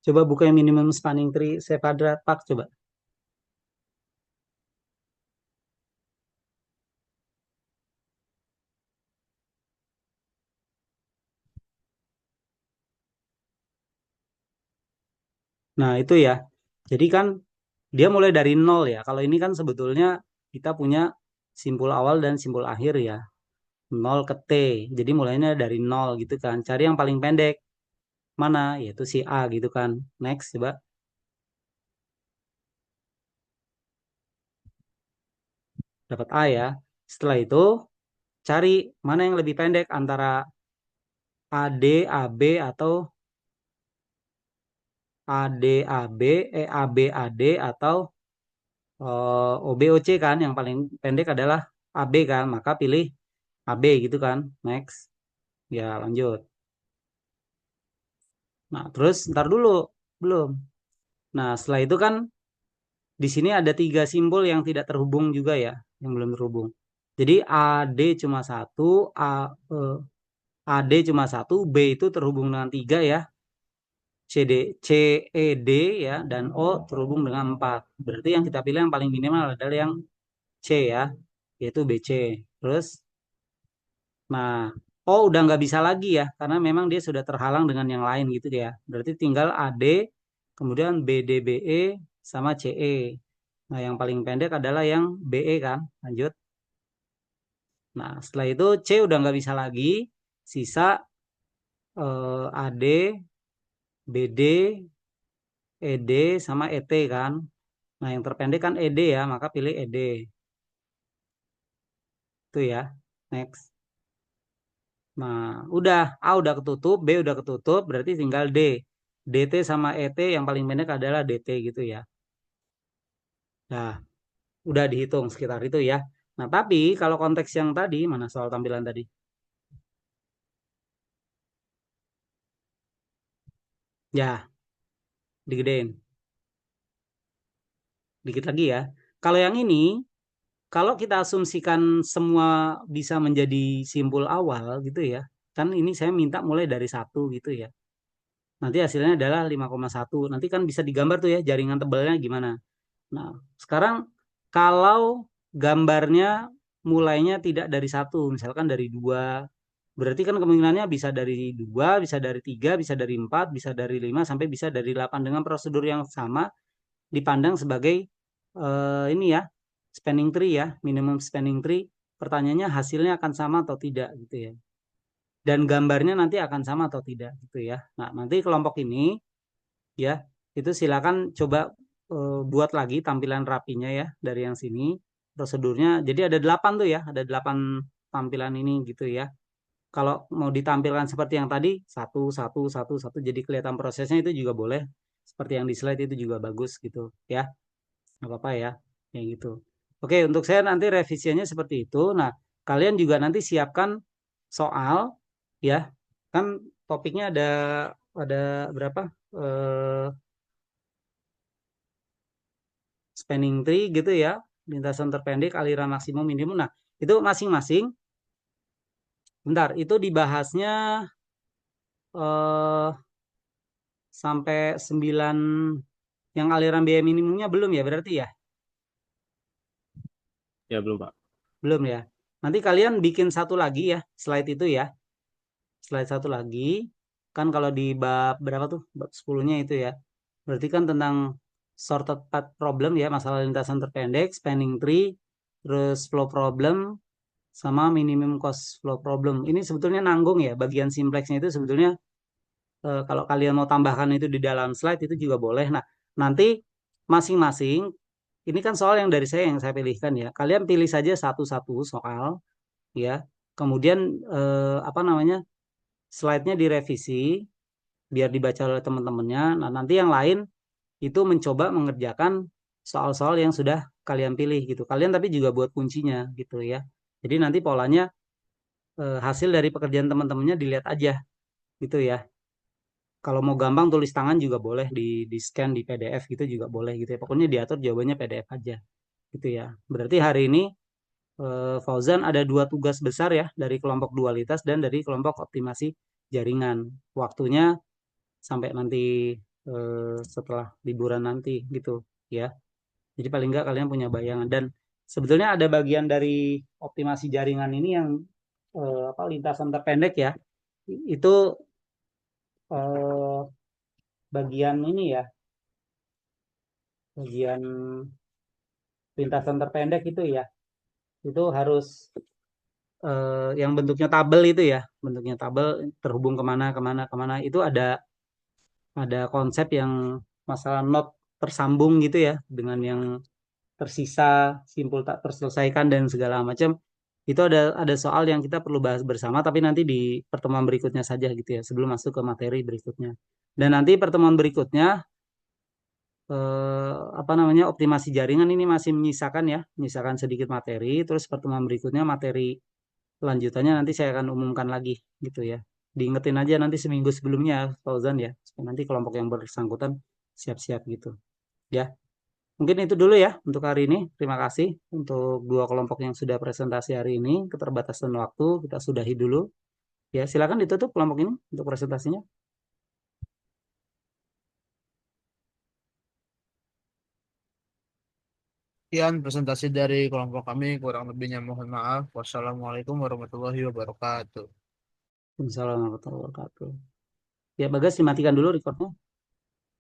coba buka yang minimum spanning tree Sevadra Park coba. Nah, itu ya. Jadi kan dia mulai dari nol ya. Kalau ini kan sebetulnya kita punya simpul awal dan simpul akhir ya. 0 ke T. Jadi mulainya dari nol gitu kan. Cari yang paling pendek. Mana? Yaitu si A gitu kan. Next coba. Dapat A ya. Setelah itu cari mana yang lebih pendek antara AD, AB atau AD, AB, AB, AD atau OB, OC kan. Yang paling pendek adalah AB kan. Maka pilih AB gitu kan. Next. Ya lanjut. Nah terus ntar dulu. Belum. Nah setelah itu kan di sini ada 3 simbol yang tidak terhubung juga ya. Yang belum terhubung. Jadi AD cuma satu, AD cuma satu, B itu terhubung dengan 3 ya. CED ya, dan O terhubung dengan 4. Berarti yang kita pilih yang paling minimal adalah yang C ya, yaitu BC. Terus, nah, O udah nggak bisa lagi ya, karena memang dia sudah terhalang dengan yang lain gitu ya. Berarti tinggal AD, kemudian BDBE, sama CE. Nah, yang paling pendek adalah yang BE kan. Lanjut. Nah, setelah itu C udah nggak bisa lagi, sisa AD, BD, ED, sama ET kan. Nah, yang terpendek kan ED ya, maka pilih ED. Itu ya. Next. Nah, udah. A udah ketutup, B udah ketutup, berarti tinggal D. DT sama ET yang paling pendek adalah DT gitu ya. Nah, udah dihitung sekitar itu ya. Nah, tapi kalau konteks yang tadi, mana soal tampilan tadi? Ya, digedein. Dikit lagi ya. Kalau yang ini, kalau kita asumsikan semua bisa menjadi simpul awal gitu ya. Kan ini saya minta mulai dari 1 gitu ya. Nanti hasilnya adalah 5,1. Nanti kan bisa digambar tuh ya jaringan tebalnya gimana. Nah, sekarang kalau gambarnya mulainya tidak dari 1, misalkan dari 2, berarti kan kemungkinannya bisa dari 2, bisa dari 3, bisa dari 4, bisa dari 5, sampai bisa dari 8 dengan prosedur yang sama dipandang sebagai ini ya, spanning tree ya, minimum spanning tree. Pertanyaannya hasilnya akan sama atau tidak gitu ya. Dan gambarnya nanti akan sama atau tidak gitu ya. Nah, nanti kelompok ini ya, itu silakan coba buat lagi tampilan rapinya ya dari yang sini. Prosedurnya, jadi ada 8 tuh ya, ada 8 tampilan ini gitu ya. Kalau mau ditampilkan seperti yang tadi, 1, 1, 1, 1, jadi kelihatan prosesnya itu juga boleh. Seperti yang di slide itu juga bagus gitu ya. Nggak apa-apa ya, kayak gitu. Oke, untuk saya nanti revisiannya seperti itu. Nah, kalian juga nanti siapkan soal ya. Kan topiknya ada berapa? Spanning tree gitu ya, lintasan terpendek, aliran maksimum minimum. Nah, itu masing-masing. Bentar, itu dibahasnya sampai 9 yang aliran biaya minimumnya belum ya berarti ya? Ya, belum, Pak. Belum ya. Nanti kalian bikin satu lagi ya, slide itu ya. Slide satu lagi. Kan kalau di bab berapa tuh? Bab 10-nya itu ya. Berarti kan tentang sorted path problem ya, masalah lintasan terpendek, spanning tree, terus flow problem, sama minimum cost flow problem. Ini sebetulnya nanggung ya, bagian simplexnya itu sebetulnya kalau kalian mau tambahkan itu di dalam slide itu juga boleh. Nah, nanti masing-masing, ini kan soal yang dari saya yang saya pilihkan ya. Kalian pilih saja satu-satu soal ya. Kemudian apa namanya? Slide-nya direvisi biar dibaca oleh teman-temannya. Nah, nanti yang lain itu mencoba mengerjakan soal-soal yang sudah kalian pilih gitu. Kalian tapi juga buat kuncinya gitu ya. Jadi nanti polanya hasil dari pekerjaan teman-temannya dilihat aja gitu ya. Kalau mau gampang tulis tangan juga boleh di scan di PDF gitu juga boleh gitu ya. Pokoknya diatur jawabannya PDF aja gitu ya. Berarti hari ini Fauzan ada 2 tugas besar ya dari kelompok dualitas dan dari kelompok optimasi jaringan. Waktunya sampai nanti setelah liburan nanti gitu ya. Jadi paling enggak kalian punya bayangan dan sebetulnya ada bagian dari optimasi jaringan ini yang apa lintasan terpendek ya. Itu eh, bagian ini ya, bagian lintasan terpendek itu ya. Itu harus yang bentuknya tabel itu ya, bentuknya tabel terhubung kemana kemana kemana itu ada konsep yang masalah not tersambung gitu ya dengan yang tersisa, simpul tak terselesaikan dan segala macam. Itu ada soal yang kita perlu bahas bersama tapi nanti di pertemuan berikutnya saja gitu ya sebelum masuk ke materi berikutnya. Dan nanti pertemuan berikutnya apa namanya optimasi jaringan ini masih menyisakan sedikit materi. Terus pertemuan berikutnya materi lanjutannya nanti saya akan umumkan lagi gitu ya. Diingetin aja nanti seminggu sebelumnya Fauzan ya. Supaya nanti kelompok yang bersangkutan siap-siap gitu. Ya, mungkin itu dulu ya untuk hari ini. Terima kasih untuk 2 kelompok yang sudah presentasi hari ini. Keterbatasan waktu kita sudahi dulu. Ya, silakan ditutup kelompok ini untuk presentasinya. Sekian presentasi dari kelompok kami, kurang lebihnya mohon maaf. Wassalamualaikum warahmatullahi wabarakatuh. Assalamualaikum warahmatullahi wabarakatuh. Ya, Bagas dimatikan dulu recordnya.